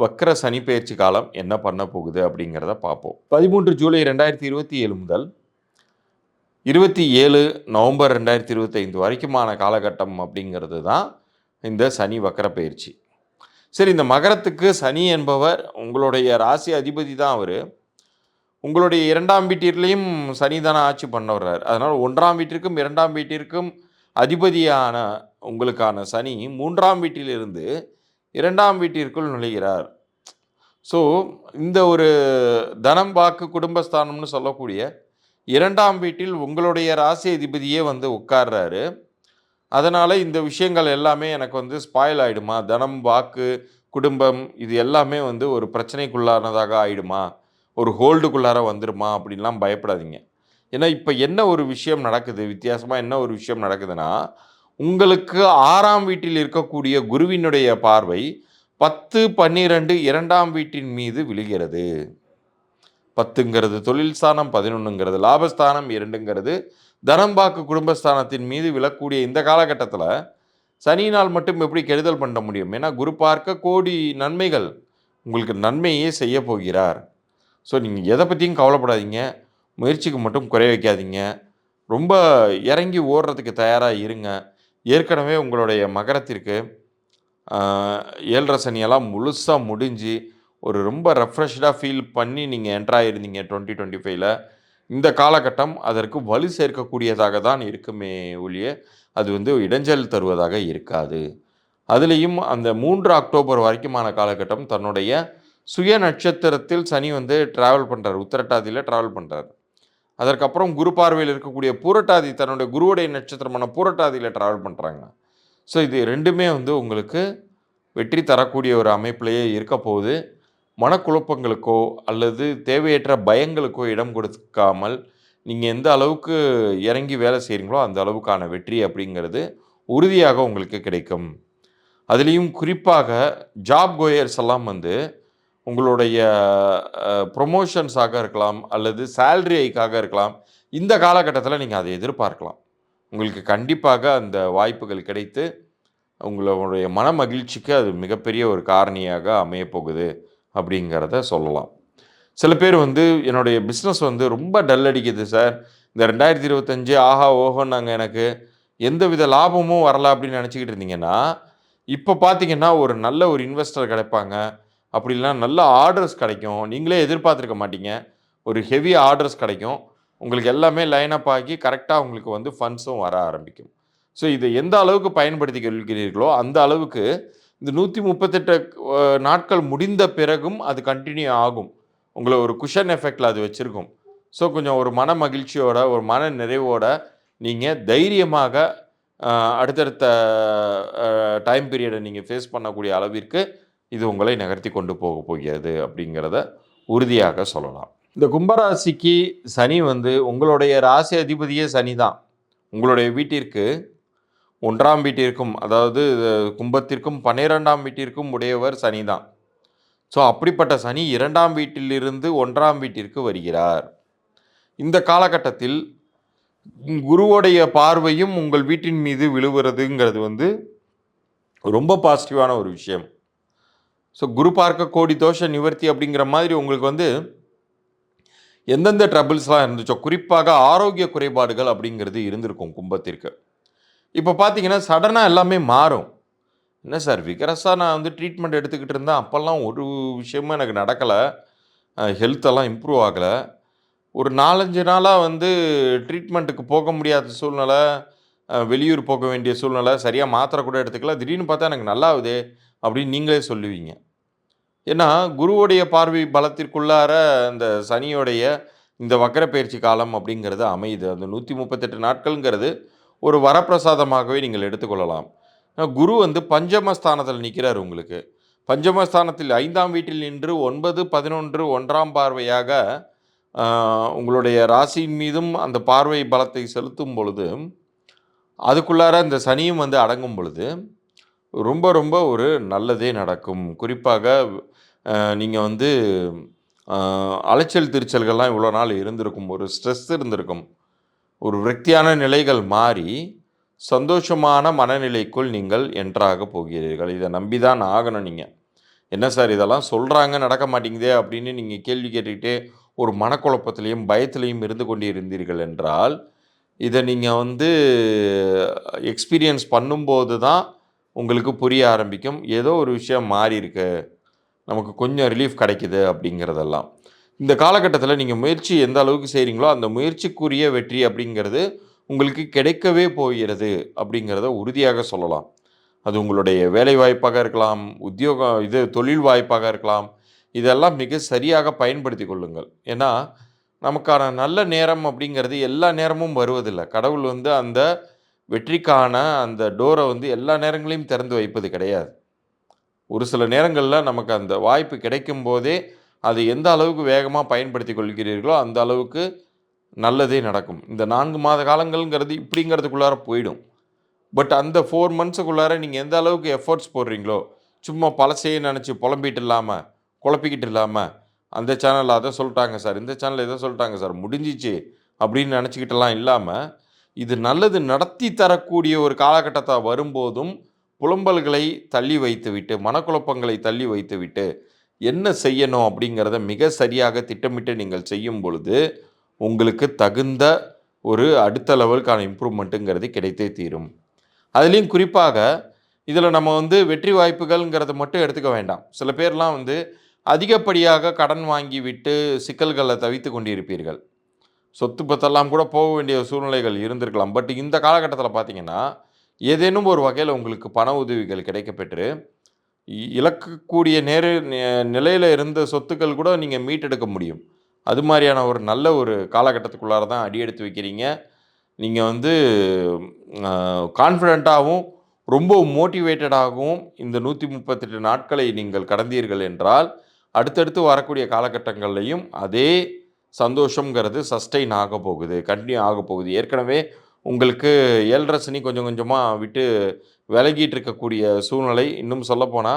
வக்ர சனி பெயர்ச்சி காலம் என்ன பண்ண போகுது அப்படிங்கிறத பார்ப்போம். 13 ஜூலை 2027 முதல் 27 நவம்பர் 2025 வரைக்குமான காலகட்டம் அப்படிங்கிறது தான் இந்த சனி வக்கர பயிற்சி. சரி, இந்த மகரத்துக்கு சனி என்பவர் உங்களுடைய ராசி அதிபதி தான் அவர். உங்களுடைய 2ஆம் வீட்டிற்லேயும் சனி தானே ஆட்சி பண்ண வர்றார். அதனால் 1ஆம் வீட்டிற்கும் 2ஆம் வீட்டிற்கும் அதிபதியான உங்களுக்கான சனி 3ஆம் வீட்டிலிருந்து 2ஆம் வீட்டிற்குள் நுழைகிறார். ஸோ இந்த ஒரு தனம் வாக்கு குடும்பஸ்தானம்னு சொல்லக்கூடிய 2ஆம் வீட்டில் உங்களுடைய ராசி அதிபதியே வந்து உட்கார்றாரு. அதனால் இந்த விஷயங்கள் எல்லாமே எனக்கு வந்து ஸ்பாயில் ஆகிடுமா, தனம் வாக்கு குடும்பம் இது எல்லாமே வந்து ஒரு பிரச்சனைக்குள்ளானதாக ஆகிடுமா, ஒரு ஹோல்டுக்குள்ளார வந்துடுமா அப்படின்லாம் பயப்படாதீங்க. ஏன்னா இப்போ என்ன ஒரு விஷயம் நடக்குது, வித்தியாசமாக என்ன ஒரு விஷயம் நடக்குதுன்னா, உங்களுக்கு 6ஆம் வீட்டில் இருக்கக்கூடிய குருவினுடைய பார்வை 10, 12 2ஆம் வீட்டின் மீது விழுகிறது. 10ங்கிறது தொழில் ஸ்தானம், 11ங்கிறது லாபஸ்தானம், 2ங்கிறது தனம் வாக்கு குடும்பஸ்தானத்தின் மீது விழக்கூடிய இந்த காலகட்டத்தில் சனியினால் மட்டும் எப்படி கெடுதல் பண்ண முடியும்? ஏன்னா குரு பார்க்க கோடி நன்மைகள், உங்களுக்கு நன்மையே செய்ய போகிறார். ஸோ நீங்கள் எதை பற்றியும் கவலைப்படாதீங்க, முயற்சிக்கு மட்டும் குறை வைக்காதீங்க, ரொம்ப இறங்கி ஓடுறதுக்கு தயாராக இருங்க. ஏற்கனவே உங்களுடைய மகரத்திற்கு 7.5 சனியெல்லாம் முழுசாக முடிஞ்சு ஒரு ரொம்ப ரெஃப்ரெஷ்டாக ஃபீல் பண்ணி நீங்கள் என்ட்ராயிருந்தீங்க 2025ல். இந்த காலகட்டம் அதற்கு வலு சேர்க்கக்கூடியதாக தான் இருக்குமே ஒழிய அது வந்து இடைஞ்சல் தருவதாக இருக்காது. அதுலேயும் அந்த 3 அக்டோபர் வரைக்குமான காலகட்டம் தன்னுடைய சுய நட்சத்திரத்தில் சனி வந்து ட்ராவல் பண்ணுறார், உத்திரட்டாதியில் ட்ராவல் பண்ணுறார். அதற்கப்புறம் குரு பார்வையில் இருக்கக்கூடிய பூரட்டாதி தன்னுடைய குருவுடைய நட்சத்திரமான பூரட்டாதியில் ட்ராவல் பண்ணுறாங்க. ஸோ இது ரெண்டுமே வந்து உங்களுக்கு வெற்றி தரக்கூடிய ஒரு அமைப்பிலேயே இருக்க போகுது. மனக்குழப்பங்களுக்கோ அல்லது தேவையற்ற பயங்களுக்கோ இடம் கொடுக்காமல் நீங்கள் எந்த அளவுக்கு இறங்கி வேலை செய்கிறீங்களோ அந்த அளவுக்கான வெற்றி அப்படிங்கிறது உறுதியாக உங்களுக்கு கிடைக்கும். அதுலேயும் குறிப்பாக ஜாப் கோயர்ஸ் எல்லாம் வந்து உங்களுடைய ப்ரொமோஷன்ஸாக இருக்கலாம் அல்லது சேல்ரி ஹைக்காக இருக்கலாம். இந்த காலகட்டத்தில் நீங்கள் அதை எதிர்பார்க்கலாம். உங்களுக்கு கண்டிப்பாக அந்த வாய்ப்புகள் கிடைத்து உங்களுடைய மன மகிழ்ச்சிக்கு அது மிகப்பெரிய ஒரு காரணியாக அமையப்போகுது அப்படிங்கிறத சொல்லலாம். சில பேர் வந்து என்னுடைய பிஸ்னஸ் வந்து ரொம்ப டல் அடிக்குது சார், இந்த 2025 ஆஹா ஓஹோன்னாங்க, எனக்கு எந்தவித லாபமும் வரல அப்படின்னு நினச்சிக்கிட்டு இருந்தீங்கன்னா, இப்போ பார்த்தீங்கன்னா ஒரு நல்ல ஒரு இன்வெஸ்டர் கிடைப்பாங்க, அப்படி இல்லைனா நல்ல ஆர்டர்ஸ் கிடைக்கும். நீங்களே எதிர்பார்த்துருக்க மாட்டீங்க, ஒரு ஹெவி ஆர்டர்ஸ் கிடைக்கும். உங்களுக்கு எல்லாமே லைன் அப் ஆகி கரெக்டாக உங்களுக்கு வந்து ஃபண்ட்ஸும் வர ஆரம்பிக்கும். ஸோ இதை எந்த அளவுக்கு பயன்படுத்திக் கொள்கிறீர்களோ அந்த அளவுக்கு இந்த 138 நாட்கள் முடிந்த பிறகும் அது கண்டினியூ ஆகும். உங்களை ஒரு குஷன் எஃபெக்டில் அது வச்சுருக்கும். ஸோ கொஞ்சம் ஒரு மன மகிழ்ச்சியோட ஒரு மன நிறைவோட நீங்கள் தைரியமாக அடுத்தடுத்த டைம் பீரியடை நீங்கள் ஃபேஸ் பண்ணக்கூடிய அளவிற்கு இது உங்களை நகர்த்தி கொண்டு போக போகிறது அப்படிங்கிறத உறுதியாக சொல்லலாம். இந்த கும்பராசிக்கு சனி வந்து உங்களுடைய ராசி அதிபதியே சனி தான். உங்களுடைய வீட்டிற்கு 1ஆம் வீட்டிற்கும், அதாவது கும்பத்திற்கும் 12ஆம் வீட்டிற்கும் உடையவர் சனி தான். ஸோ அப்படிப்பட்ட சனி 2ஆம் வீட்டிலிருந்து 1ஆம் வீட்டிற்கு வருகிறார். இந்த காலகட்டத்தில் குருவுடைய பார்வையும் உங்கள் வீட்டின் மீது விழுவுறதுங்கிறது வந்து ரொம்ப பாசிட்டிவான ஒரு விஷயம். ஸோ குரு பார்க்க கோடி தோஷ நிவர்த்தி அப்படிங்கிற மாதிரி உங்களுக்கு வந்து எந்தெந்த ட்ரபிள்ஸ்லாம் இருந்துச்சோ, குறிப்பாக ஆரோக்கிய குறைபாடுகள் அப்படிங்கிறது இருந்திருக்கும் கும்பத்திற்கு. இப்போ பார்த்தீங்கன்னா சடனாக எல்லாமே மாறும். என்ன சார் விகரஸாக நான் வந்து ட்ரீட்மெண்ட் எடுத்துக்கிட்டு இருந்தேன், அப்போல்லாம் ஒரு விஷயமும் எனக்கு நடக்கலை, ஹெல்த்தெல்லாம் இம்ப்ரூவ் ஆகலை. ஒரு 4-5 நாளாக வந்து ட்ரீட்மெண்ட்டுக்கு போக முடியாத சூழ்நிலை, வெளியூர் போக வேண்டிய சூழ்நிலை, சரியாக மாத்திரை கூட எடுத்துக்கல, திடீர்னு பார்த்தா எனக்கு நல்லா ஆகுதே அப்படின்னு நீங்களே சொல்லுவீங்க. ஏன்னா குருவுடைய பார்வை பலத்திற்குள்ளார இந்த சனியோடைய இந்த வக்கர பயிற்சி காலம் அப்படிங்கிறது அமையுது. அந்த 138 நாட்கள்ங்கிறது ஒரு வரப்பிரசாதமாகவே நீங்கள் எடுத்துக்கொள்ளலாம். குரு வந்து பஞ்சமஸ்தானத்தில் நிற்கிறார். உங்களுக்கு பஞ்சமஸ்தானத்தில் 5ஆம் வீட்டில் நின்று 9, 11 1ஆம் பார்வையாக உங்களுடைய ராசியின் மீதும் அந்த பார்வை பலத்தை செலுத்தும் பொழுது, அதுக்குள்ளார இந்த சனியும் வந்து அடங்கும் பொழுது ரொம்ப ரொம்ப ஒரு நல்லதே நடக்கும். குறிப்பாக நீங்கள் வந்து அலைச்சல் திருச்சல்கள்லாம் இவ்வளோ நாள் இருந்திருக்கும், ஒரு ஸ்ட்ரெஸ் இருந்திருக்கும். ஒரு விரக்தியான நிலைகள் மாறி சந்தோஷமான மனநிலைக்குள் நீங்கள் என்ட்ராக போகிறீர்கள். இதை நம்பி தான் ஆகணும். நீங்கள் என்ன சார் இதெல்லாம் சொல்கிறாங்க நடக்க மாட்டேங்குதே அப்படின்னு நீங்கள் கேள்வி கேட்டுக்கிட்டே ஒரு மனக்குழப்பத்திலையும் பயத்திலையும் இருந்து கொண்டு இருந்தீர்கள் என்றால், இதை நீங்கள் வந்து எக்ஸ்பீரியன்ஸ் பண்ணும்போது தான் உங்களுக்கு புரிய ஆரம்பிக்கும். ஏதோ ஒரு விஷயம் மாறி இருக்கு. நமக்கு கொஞ்சம் ரிலீஃப் கிடைக்குது அப்படிங்கிறதெல்லாம். இந்த காலகட்டத்தில நீங்க முயற்சி எந்த அளவுக்கு செய்றீங்களோ, அந்த முயற்சிக்குரிய வெற்றி அப்படிங்கிறது உங்களுக்கு கிடைக்கவே போகிறது அப்படிங்கிறத உறுதியாக சொல்லலாம். அது உங்களுடைய வேலை வாய்ப்பாக இருக்கலாம், உத்தியோகம் தொழில் வாய்ப்பாக இருக்கலாம். இதெல்லாம் மிக சரியாக பயன்படுத்திக் கொள்ளுங்கள். ஏன்னா, நமக்கான நல்ல நேரம் அப்படிங்கிறது எல்லா நேரமும் வருவதில்ல. கடவுள் வந்து அந்த வெற்றிக்கான அந்த டோர வந்து எல்லா நேரங்களையும் திறந்து வைப்பது கிடையாது. ஒரு சில நேரங்கள்ல நமக்கு அந்த வாய்ப்பு கிடைக்கும்போதே, அதை எந்த அளவுக்கு வேகமா பயன்படுத்திக் கொள்கிறீர்களோ, அந்த அளவுக்கு நல்லதே நடக்கும். இந்த 4 மாத காலங்கள்ங்கிறது இப்படிங்கிறதுக்குள்ளார போயிடும். பட் அந்த 4 மந்த்ஸுக்குள்ளார நீங்க எந்த அளவுக்கு எஃபோர்ட்ஸ் போடுறீங்களோ, சும்மா பழசையே நெனச்சு புலம்பிட்டு இல்லாம, குழப்பிக்கிட்டு இல்லாம, அந்த சேனல்ல அத சொல்ட்டாங்க சார், இந்த சேனல்ல இத சொல்ட்டாங்க சார், முடிஞ்சிச்சு அப்படின்னு நெனச்சுக்கிட்டுலாம் இல்லாம, இது நல்லது நடத்தி தரக்கூடிய ஒரு காலகட்டத்தா வரும்போதும், புலம்பல்களை தள்ளி வைத்துவிட்டு, மனக்குழப்பங்களை தள்ளி வைத்துவிட்டு, என்ன செய்யணும் அப்படிங்கிறத மிக சரியாக திட்டமிட்டு நீங்கள் செய்யும் பொழுது, உங்களுக்கு தகுந்த ஒரு அடுத்த லெவலுக்கான இம்ப்ரூவ்மெண்ட்டுங்கிறது கிடைத்தே தீரும். அதிலயும் குறிப்பாக, இதில நம்ம வந்து வெற்றி வாய்ப்புகள்ங்கிறத மட்டும் எடுத்துக்க வேண்டாம். சில பேர்லாம் வந்து அதிகப்படியாக கடன் வாங்கி விட்டு சிக்கல்கள தவித்துக் கொண்டிருப்பீர்கள். சொத்து பத்தெல்லாம் கூட போக வேண்டிய சூழ்நிலைகள் இருந்திருக்கலாம். பட் இந்த காலகட்டத்தில பார்த்தீங்கன்னா, ஏதேனும் ஒரு வகையில உங்களுக்கு பண உதவிகள் கிடைக்கப்பெற்று, இழக்கக்கூடிய நிலையில இருந்த சொத்துக்கள் கூட நீங்க மீட்டெடுக்க முடியும். அது மாரியான ஒரு நல்ல ஒரு காலகட்டத்துக்குள்ளார தான் அடி எடுத்து வைக்கிறீங்க. நீங்க வந்து கான்ஃபிடென்ட்டாவும், ரொம்ப மோட்டிவேட்டடாகவும் இந்த 138 நாட்களை நீங்கள் கடந்தீர்கள் என்றால், அடுத்தடுத்து வரக்கூடிய காலகட்டங்கள்லயும் அதே சந்தோஷம்ங்கிறது சஸ்டெயின் ஆகப்போகுது. கன்டின்யூ ஆகப்போகுது. ஏற்கனவே உங்களுக்கு 7 சனி கொஞ்சம் கொஞ்சமா விட்டு விலகிட்டு இருக்கக்கூடிய சூழ்நிலை. இன்னும் சொல்லப்போனா,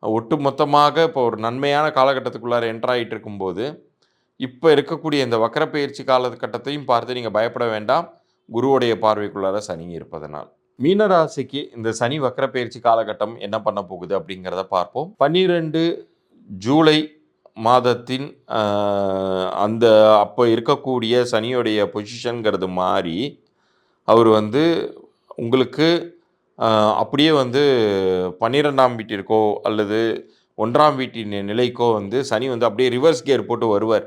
ஒட்டுமொத்தமாக இப்போ ஒரு நன்மையான காலகட்டத்துக்குள்ளார என்டர் ஆயிட்டு இருக்கும்போது, இப்ப இருக்கக்கூடிய இந்த வக்ரப்பெயர்ச்சி காலகட்டத்தையும் பார்த்து நீங்க பயப்பட வேண்டாம். குருவுடைய பார்வைக்குள்ளார சனி இருப்பதனால். மீன ராசிக்கு இந்த சனி வக்ரப்பெயர்ச்சி காலகட்டம் என்ன பண்ண போகுது அப்படிங்கிறத பார்ப்போம். 12 ஜூலை மாதத்தின் அந்த அப்போ இருக்கக்கூடிய சனியுடைய பொசிஷன்ங்கிறது மாறி, அவர் வந்து உங்களுக்கு அப்படியே வந்து 12ஆம் வீட்டிற்கோ அல்லது 1ஆம் வீட்டின் நிலைக்கோ வந்து சனி வந்து அப்படியே ரிவர்ஸ் கியர் போட்டு வருவார்.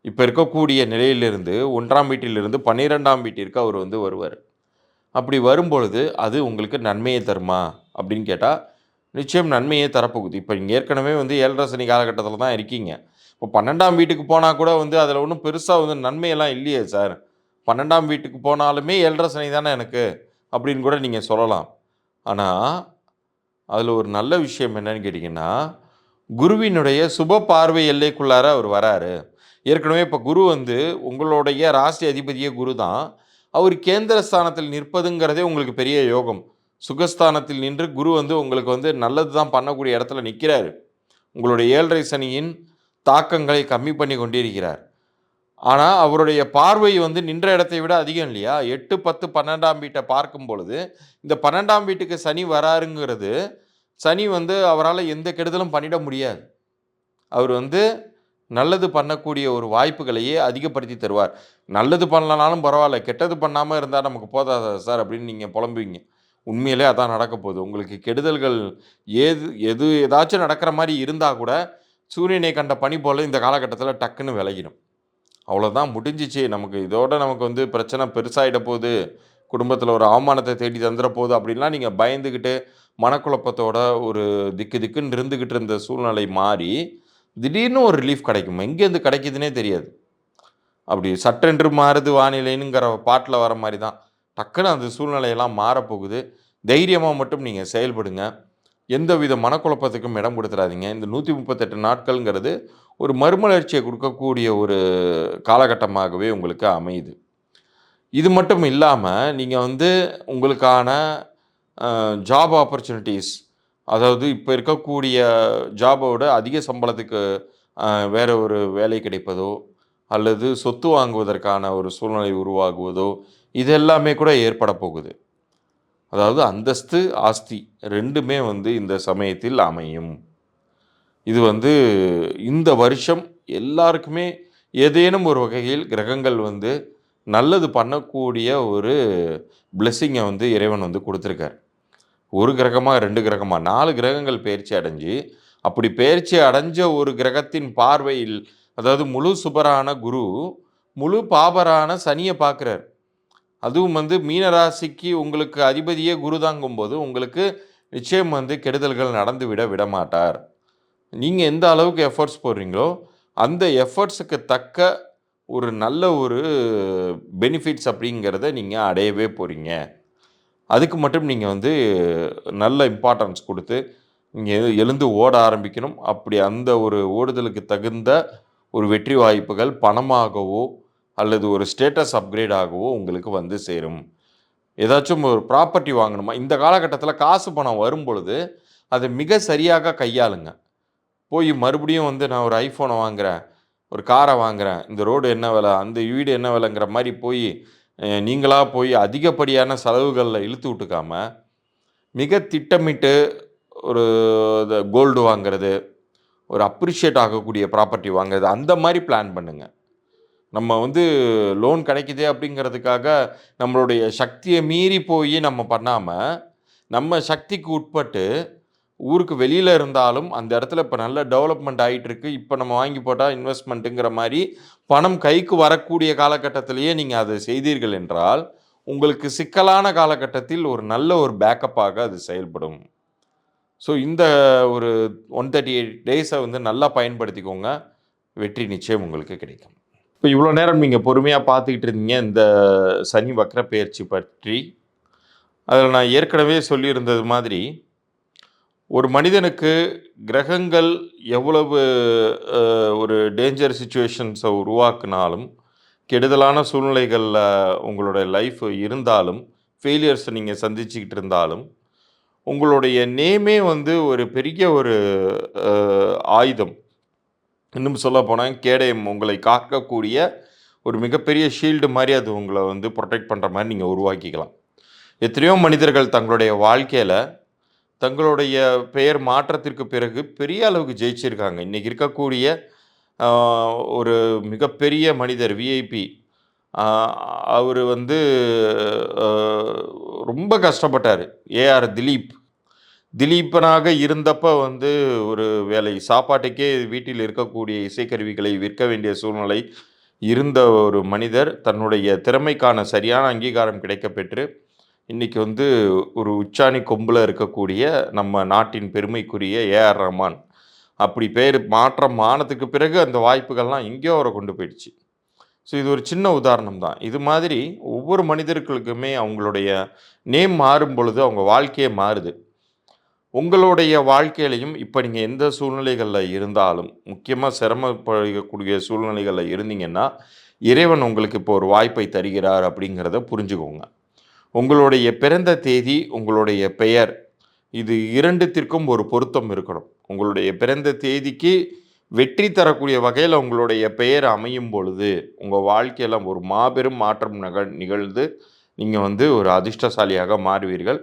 இப்ப இருக்கக்கூடிய நிலையிலிருந்து 1ஆம் வீட்டிலிருந்து 12ஆம் வீட்டிற்கு அவர் வந்து வருவார். அப்படி வரும்பொழுது, அது உங்களுக்கு நன்மையை தருமா? அப்படின்னு கேட்டா, நிச்சயம் நன்மையே தரப்போகுது. இப்ப நீங்க ஏற்கனவே வந்து 7 சனி காலகட்டத்தில தான் இருக்கீங்க. இப்போ 12ஆம் வீட்டுக்கு போனா கூட வந்து அதில ஒண்ணும் பெருசா வந்து நன்மையெல்லாம் இல்லையே சார். 12ஆம் வீட்டுக்கு போனாலுமே 7 சனி தானே எனக்கு, அப்படின்னு கூட நீங்க சொல்லலாம். ஆனா, அதில ஒரு நல்ல விஷயம் என்னன்னு கேட்டீங்கன்னா, குருவினுடைய சுப பார்வை எல்லைக்குள்ளார அவர் வராரு. ஏற்கனவே இப்ப குரு வந்து உங்களுடைய ராசி அதிபதியே குரு தான். அவர் கேந்திர ஸ்தானத்தில் நிற்பதுங்கிறதே உங்களுக்கு பெரிய யோகம். சுகஸ்தானத்தில் நின்று குரு வந்து உங்களுக்கு வந்து நல்லது தான் பண்ணக்கூடிய இடத்துல நிற்கிறாரு. உங்களுடைய 7 சனியின் தாக்கங்களை கம்மி பண்ணி கொண்டிருக்கிறார். ஆனா, அவருடைய பார்வை வந்து நின்ற இடத்தை விட அதிகம் இல்லையா? 8, 10, 12ஆம் வீட்ட பார்க்கும் பொழுது, இந்த 12ஆம் வீட்டுக்கு சனி வராருங்கிறது, சனி வந்து அவரால எந்த கெடுதலும் பண்ணிட முடியாது. அவர் வந்து நல்லது பண்ணக்கூடிய ஒரு வாய்ப்புகளையே அதிகப்படுத்தி தருவார். நல்லது பண்ணலனாலும் பரவால்ல, கெட்டது பண்ணாம இருந்தா நமக்கு போதாதா சார் அப்படின்னு நீங்க புலம்புவீங்க. உண்மையிலே அதான் நடக்க போகுது. உங்களுக்கு கெடுதல்கள் ஏதாச்சும் நடக்கிற மாரி இருந்தா கூட, சூரியனை கண்ட பனி போல இந்த காலகட்டத்தில டக்குன்னு விலகிடும். அவ்வளோதான் முடிஞ்சிச்சு. நமக்கு வந்து பிரச்சனை பெருசாயிட போது, குடும்பத்தில ஒரு அவமானத்த தேடி தந்துற போது அப்படின்லாம் நீங்க பயந்துகிட்டு, மனக்குழப்பத்தோட ஒரு திக்கு திக்குன்னு இருந்துகிட்டு இருந்த சூழ்நிலை மாறி, திடீர்னு ஒரு ரிலீஃப் கிடைக்கும். எங்கேருந்து கிடைக்குதுன்னே தெரியாது. அப்படி சட்டென்று மாறுது வானிலைங்கிற பாட்டுல வர மாரி தான். டக்குனு அந்த சூழ்நிலையெல்லாம் மாறப்போகுது. தைரியமா மட்டும் நீங்க செயல்படுங்க. எந்தவித மனக்குழப்பத்துக்கும் இடம் குடுத்துறாதீங்க. இந்த 138 நாட்கள்ங்கிறது ஒரு மறுமலர்ச்சிய குடுக்கக்கூடிய ஒரு காலகட்டமாகவே உங்களுக்கு அமையுது. இது மட்டும் இல்லாம, நீங்க வந்து உங்களுக்கான ஜாப் ஆப்பர்ச்சுனிட்டீஸ் அதாவது இப்ப இருக்கக்கூடிய ஜாபோட அதிக சம்பளத்துக்கு அ வேற ஒரு வேலை கிடைப்பதோ, அல்லது சொத்து வாங்குவதற்கான ஒரு சூழ்நிலை உருவாகுவதோ, இது எல்லாமே கூட ஏற்பட போகுது. அதாவது அந்தஸ்து, ஆஸ்தி 2மே வந்து இந்த சமயத்தில் அமையும். இது வந்து இந்த வருஷம் எல்லாருக்குமே ஏதேனும் ஒரு வகையில் கிரகங்கள் வந்து நல்லது பண்ணக்கூடிய ஒரு பிளெஸ்ஸிங்க வந்து இறைவன் வந்து குடுத்துருக்கார். ஒரு கிரகமா 2 கிரகமா 4 கிரகங்கள் பெயர்ச்சி அடைஞ்சு, அப்படி பெயர்ச்சி அடைஞ்ச ஒரு கிரகத்தின் பார்வையில், அதாவது முழு சுபரான குரு, முழு பாபரான சனிய பார்க்குறார். அதுவும் வந்து மீன ராசிக்கு உங்களுக்கு அதிபதியே குரு தாங்கும்போது, உங்களுக்கு நிச்சயம் வந்து கெடுதல்கள் நடந்து விடமாட்டார். நீங்க எந்த அளவுக்கு எஃபோர்ட்ஸ் போடுறீங்களோ, அந்த எஃபோர்ட்ஸுக்கு தக்க ஒரு நல்ல ஒரு பெனிஃபிட்ஸ் அப்படிங்கிறத நீங்க அடையவே போறீங்க. அதுக்கு மட்டும் நீங்க வந்து நல்ல இம்பார்ட்டன்ஸ் குடுத்து, நீங்க எழுந்து ஓட ஆரம்பிக்கணும். அப்படி அந்த ஒரு ஓடுதலுக்கு தகுந்த ஒரு வெற்றி வாய்ப்புகள் பணமாகவோ, அல்லது ஒரு ஸ்டேட்டஸ் அப்கிரேட் ஆகவோ உங்களுக்கு வந்து சேரும். ஏதாச்சும் ஒரு ப்ராப்பர்ட்டி வாங்கணுமா? இந்த காலகட்டத்தில காசு பணம் வரும்பொழுது, அத மிக சரியாக கையாளுங்க. போய் மறுபடியும் வந்து நான் ஒரு ஐஃபோன வாங்குறேன், ஒரு கார வாங்குறேன், இந்த ரோடு என்ன விலை, அந்த வீடு என்ன விலைங்கிற மாரி போயி, நீங்களா போய் அதிகப்படியான செலவுகள்ல இழுத்து விட்டுக்காம, மிக திட்டமிட்டு ஒரு கோல்டு வாங்குறது, ஒரு அப்ரிஷியேட் ஆகக்கூடிய ப்ராப்பர்ட்டி வாங்குறது, அந்த மாரி பிளான் பண்ணுங்க. நம்ம வந்து லோன் கிடைக்குதே அப்படிங்கிறதுக்காக, நம்மளுடைய சக்திய மீறி போயி நம்ம பண்ணாம, நம்ம சக்திக்கு உட்பட்டு ஊருக்கு வெளியில இருந்தாலும், அந்த இடத்துல இப்ப நல்ல டெவலப்மெண்ட் ஆயிட்டு இருக்கு. இப்ப நம்ம வாங்கி போட்டா இன்வெஸ்ட்மென்ட்ங்கிற மாரி பணம் கைக்கு வரக்கூடிய காலகட்டத்திலேயே நீங்க அத செய்தீர்கள் என்றால், உங்களுக்கு சிக்கலான காலகட்டத்தில் ஒரு நல்ல ஒரு பேக்கப்பாக அது செயல்படும். ஸோ இந்த ஒரு 138 டேஸ வந்து நல்லா பயன்படுத்திக்கோங்க. வெற்றி நிச்சயம் உங்களுக்கு கிடைக்கும். இப்ப இவ்வளோ நேரம் நீங்க பொறுமையா பார்த்துக்கிட்டு இருந்தீங்க இந்த சனி வக்ர பெயர்ச்சி பற்றி. அதில நான் ஏற்கனவே சொல்லியிருந்தது மாதிரி, ஒரு மனிதனுக்கு கிரகங்கள் எவ்வளவு ஒரு டேஞ்சர் சிச்சுவேஷன்ஸை உருவாக்குனாலும், கெடுதலான சூழ்நிலைகளில் உங்களுடைய லைஃப் இருந்தாலும், ஃபெயிலியர்ஸை நீங்கள் சந்திச்சுக்கிட்டு இருந்தாலும், உங்களுடைய நேமே வந்து ஒரு பெரிய ஒரு ஆயுதம். இன்னும் சொல்லப்போனால் கேடயம் உங்களை காக்கக்கூடிய ஒரு மிகப்பெரிய ஷீல்டு மாதிரி அது உங்களை வந்து ப்ரொடெக்ட் பண்ணுற மாதிரி நீங்கள் உருவாக்கிக்கலாம். எத்தனையோ மனிதர்கள் தங்களுடைய வாழ்க்கையில் தங்களுடைய பெயர் மாற்றத்திற்கு பிறகு பெரிய அளவுக்கு ஜெயிச்சிருக்காங்க. இன்றைக்கி இருக்கக்கூடிய ஒரு மிகப்பெரிய மனிதர் விஐபி, அவர் வந்து ரொம்ப கஷ்டப்பட்டார். ஏஆர் திலீப். திலீபனாக இருந்தப்ப வந்து ஒரு வேளை சாப்பாட்டுக்கே வீட்டில் இருக்கக்கூடிய இசைக்கருவிகளை விற்க வேண்டிய சூழ்நிலை இருந்த ஒரு மனிதர் தன்னுடைய திறமைக்கான சரியான அங்கீகாரம் கிடைக்கப்பெற்று இன்றைக்கி வந்து ஒரு உச்சாணி கொம்பில் இருக்கக்கூடிய நம்ம நாட்டின் பெருமைக்குரிய ஏஆர் ரஹ்மான் அப்படி பேர் மாற்றம் ஆனதுக்கு பிறகு அந்த வாய்ப்புகள்லாம் எங்கேயோ அவரை கொண்டு போயிடுச்சு. ஸோ இது ஒரு சின்ன உதாரணம் தான். இது மாதிரி ஒவ்வொரு மனிதர்களுக்குமே அவங்களுடைய நேம் மாறும் பொழுது அவங்க வாழ்க்கையே மாறுது. உங்களுடைய வாழ்க்கையிலையும் இப்போ நீங்கள் எந்த சூழ்நிலைகளில் இருந்தாலும், முக்கியமாக சிரமப்படக்கூடிய சூழ்நிலைகளில் இருந்தீங்கன்னா, இறைவன் உங்களுக்கு இப்போ ஒரு வாய்ப்பை தருகிறார் அப்படிங்கிறத புரிஞ்சுக்கோங்க. உங்களுடைய பிறந்த தேதி, உங்களுடைய பெயர், இது 2த்திற்கும் ஒரு பொருத்தம் இருக்கணும். உங்களுடைய பிறந்த தேதிக்கு வெற்றி தரக்கூடிய வகையில் உங்களுடைய பெயர் அமையும் பொழுது, உங்கள் வாழ்க்கையில் ஒரு மாபெரும் மாற்றம் நிகழ்ந்து நீங்கள் வந்து ஒரு அதிர்ஷ்டசாலியாக மாறுவீர்கள்.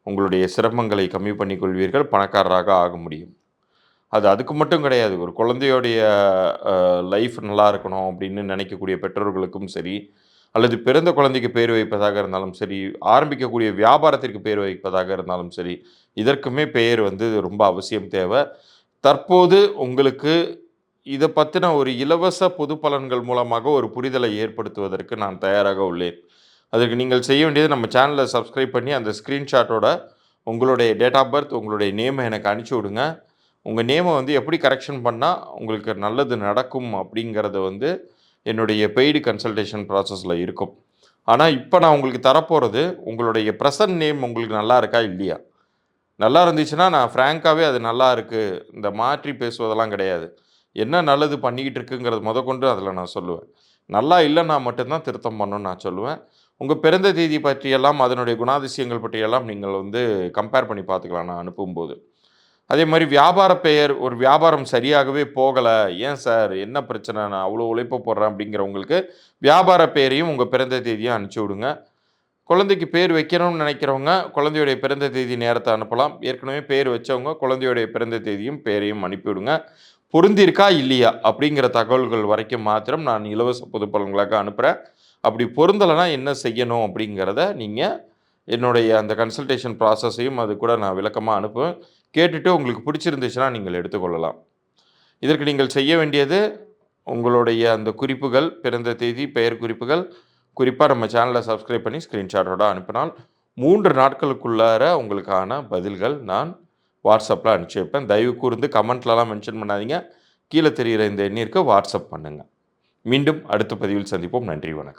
உங்களுடைய சிரமங்களை கம்மி பண்ணிக்கொள்வீர்கள். பணக்காரராக ஆக முடியும். அது அதுக்கு மட்டும் கிடையாது. ஒரு குழந்தையோடைய லைஃப் நல்லா இருக்கணும் அப்படின்னு நினைக்கக்கூடிய பெற்றோர்களுக்கும் சரி, அல்லது பிறந்த குழந்தைக்கு பேர் வைப்பதாக இருந்தாலும் சரி, ஆரம்பிக்கக்கூடிய வியாபாரத்திற்கு பேர் வைப்பதாக இருந்தாலும் சரி, இதற்குமே பெயர் வந்து ரொம்ப அவசியம் தேவை. தற்போது உங்களுக்கு இதை பற்றின ஒரு இலவச பொது பலன்கள் மூலமாக ஒரு புரிதலை ஏற்படுத்துவதற்கு நான் தயாராக உள்ளேன். அதுக்கு நீங்கள் செய்ய வேண்டியது நம்ம சேனலை சப்ஸ்கிரைப் பண்ணி அந்த ஸ்க்ரீன்ஷாட்டோட உங்களுடைய டேட் ஆஃப் பர்த், உங்களுடைய நேமை எனக்கு அனுப்பிச்சி விடுங்க. உங்கள் நேமை வந்து எப்படி கரெக்ஷன் பண்ணால் உங்களுக்கு நல்லது நடக்கும் அப்படிங்கிறத வந்து என்னுடைய பெய்டு கன்சல்டேஷன் ப்ராசஸில் இருக்கும். ஆனால் இப்போ நான் உங்களுக்கு தரப்போகிறது உங்களுடைய ப்ரெசன்ட் நேம் உங்களுக்கு நல்லா இருக்கா இல்லையா? நல்லா இருந்துச்சுன்னா நான் ஃப்ராங்காகவே அது நல்லா இருக்குது, இந்த மாற்றி பேசுவதெல்லாம் கிடையாது. என்ன நல்லது பண்ணிக்கிட்டு இருக்குங்கிறது முதற்கொண்டு அதில் நான் சொல்லுவேன். நல்லா இல்லைன்னா மட்டும்தான் திருத்தம் பண்ணணும்னு நான் சொல்லுவேன். உங்கள் பிறந்த தேதி பற்றியெல்லாம் அதனுடைய குணாதிசயங்கள் பற்றியெல்லாம் நீங்கள் வந்து கம்பேர் பண்ணி பார்த்துக்கலாம் நான் அனுப்பும்போது. அதே மாதிரி வியாபார பெயர், ஒரு வியாபாரம் சரியாகவே போகலை, ஏன் சார் என்ன பிரச்சனை, நான் அவ்வளோ உழைப்பு போடுறேன் அப்படிங்கிறவங்களுக்கு வியாபார பெயரையும் உங்கள் பிறந்த தேதியும் அனுப்பிச்சி விடுங்க. குழந்தைக்கு பேர் வைக்கணும்னு நினைக்கிறவங்க குழந்தையுடைய பிறந்த தேதி நேரத்தை அனுப்பலாம். ஏற்கனவே பேர் வச்சவங்க குழந்தையுடைய பிறந்த தேதியும் பேரையும் அனுப்பிவிடுங்க. பொருந்திருக்கா இல்லையா அப்படிங்கிற தகவல்கள் வரைக்கும் மாத்திரம் நான் இலவச பொது பலன்களாக அனுப்புகிறேன். அப்படி பொருந்தலைன்னா என்ன செய்யணும் அப்படிங்கிறத நீங்கள் என்னுடைய அந்த கன்சல்டேஷன் ப்ராசஸையும் அது கூட நான் விளக்கமாக அனுப்புவேன். கேட்டுட்டு உங்களுக்கு பிடிச்சிருந்துச்சுன்னா நீங்கள் எடுத்துக்கொள்ளலாம். இதற்கு நீங்கள் செய்ய வேண்டியது உங்களுடைய அந்த குறிப்புகள், பிறந்த தேதி, பெயர் குறிப்புகள், குறிப்பாக நம்ம சேனலை சப்ஸ்கிரைப் பண்ணி ஸ்க்ரீன்ஷாட்டோட அனுப்பினால் 3 நாட்களுக்குள்ளார உங்களுக்கான பதில்கள் நான் வாட்ஸ்அப்பில் அனுப்பிச்சி வைப்பேன். தயவு கூர்ந்து கமெண்ட்லலாம் மென்ஷன் பண்ணாதீங்க. கீழே தெரிகிற இந்த எண்ணிற்கு வாட்ஸ்அப் பண்ணுங்கள். மீண்டும் அடுத்த பதிவில் சந்திப்போம். நன்றி, வணக்கம்.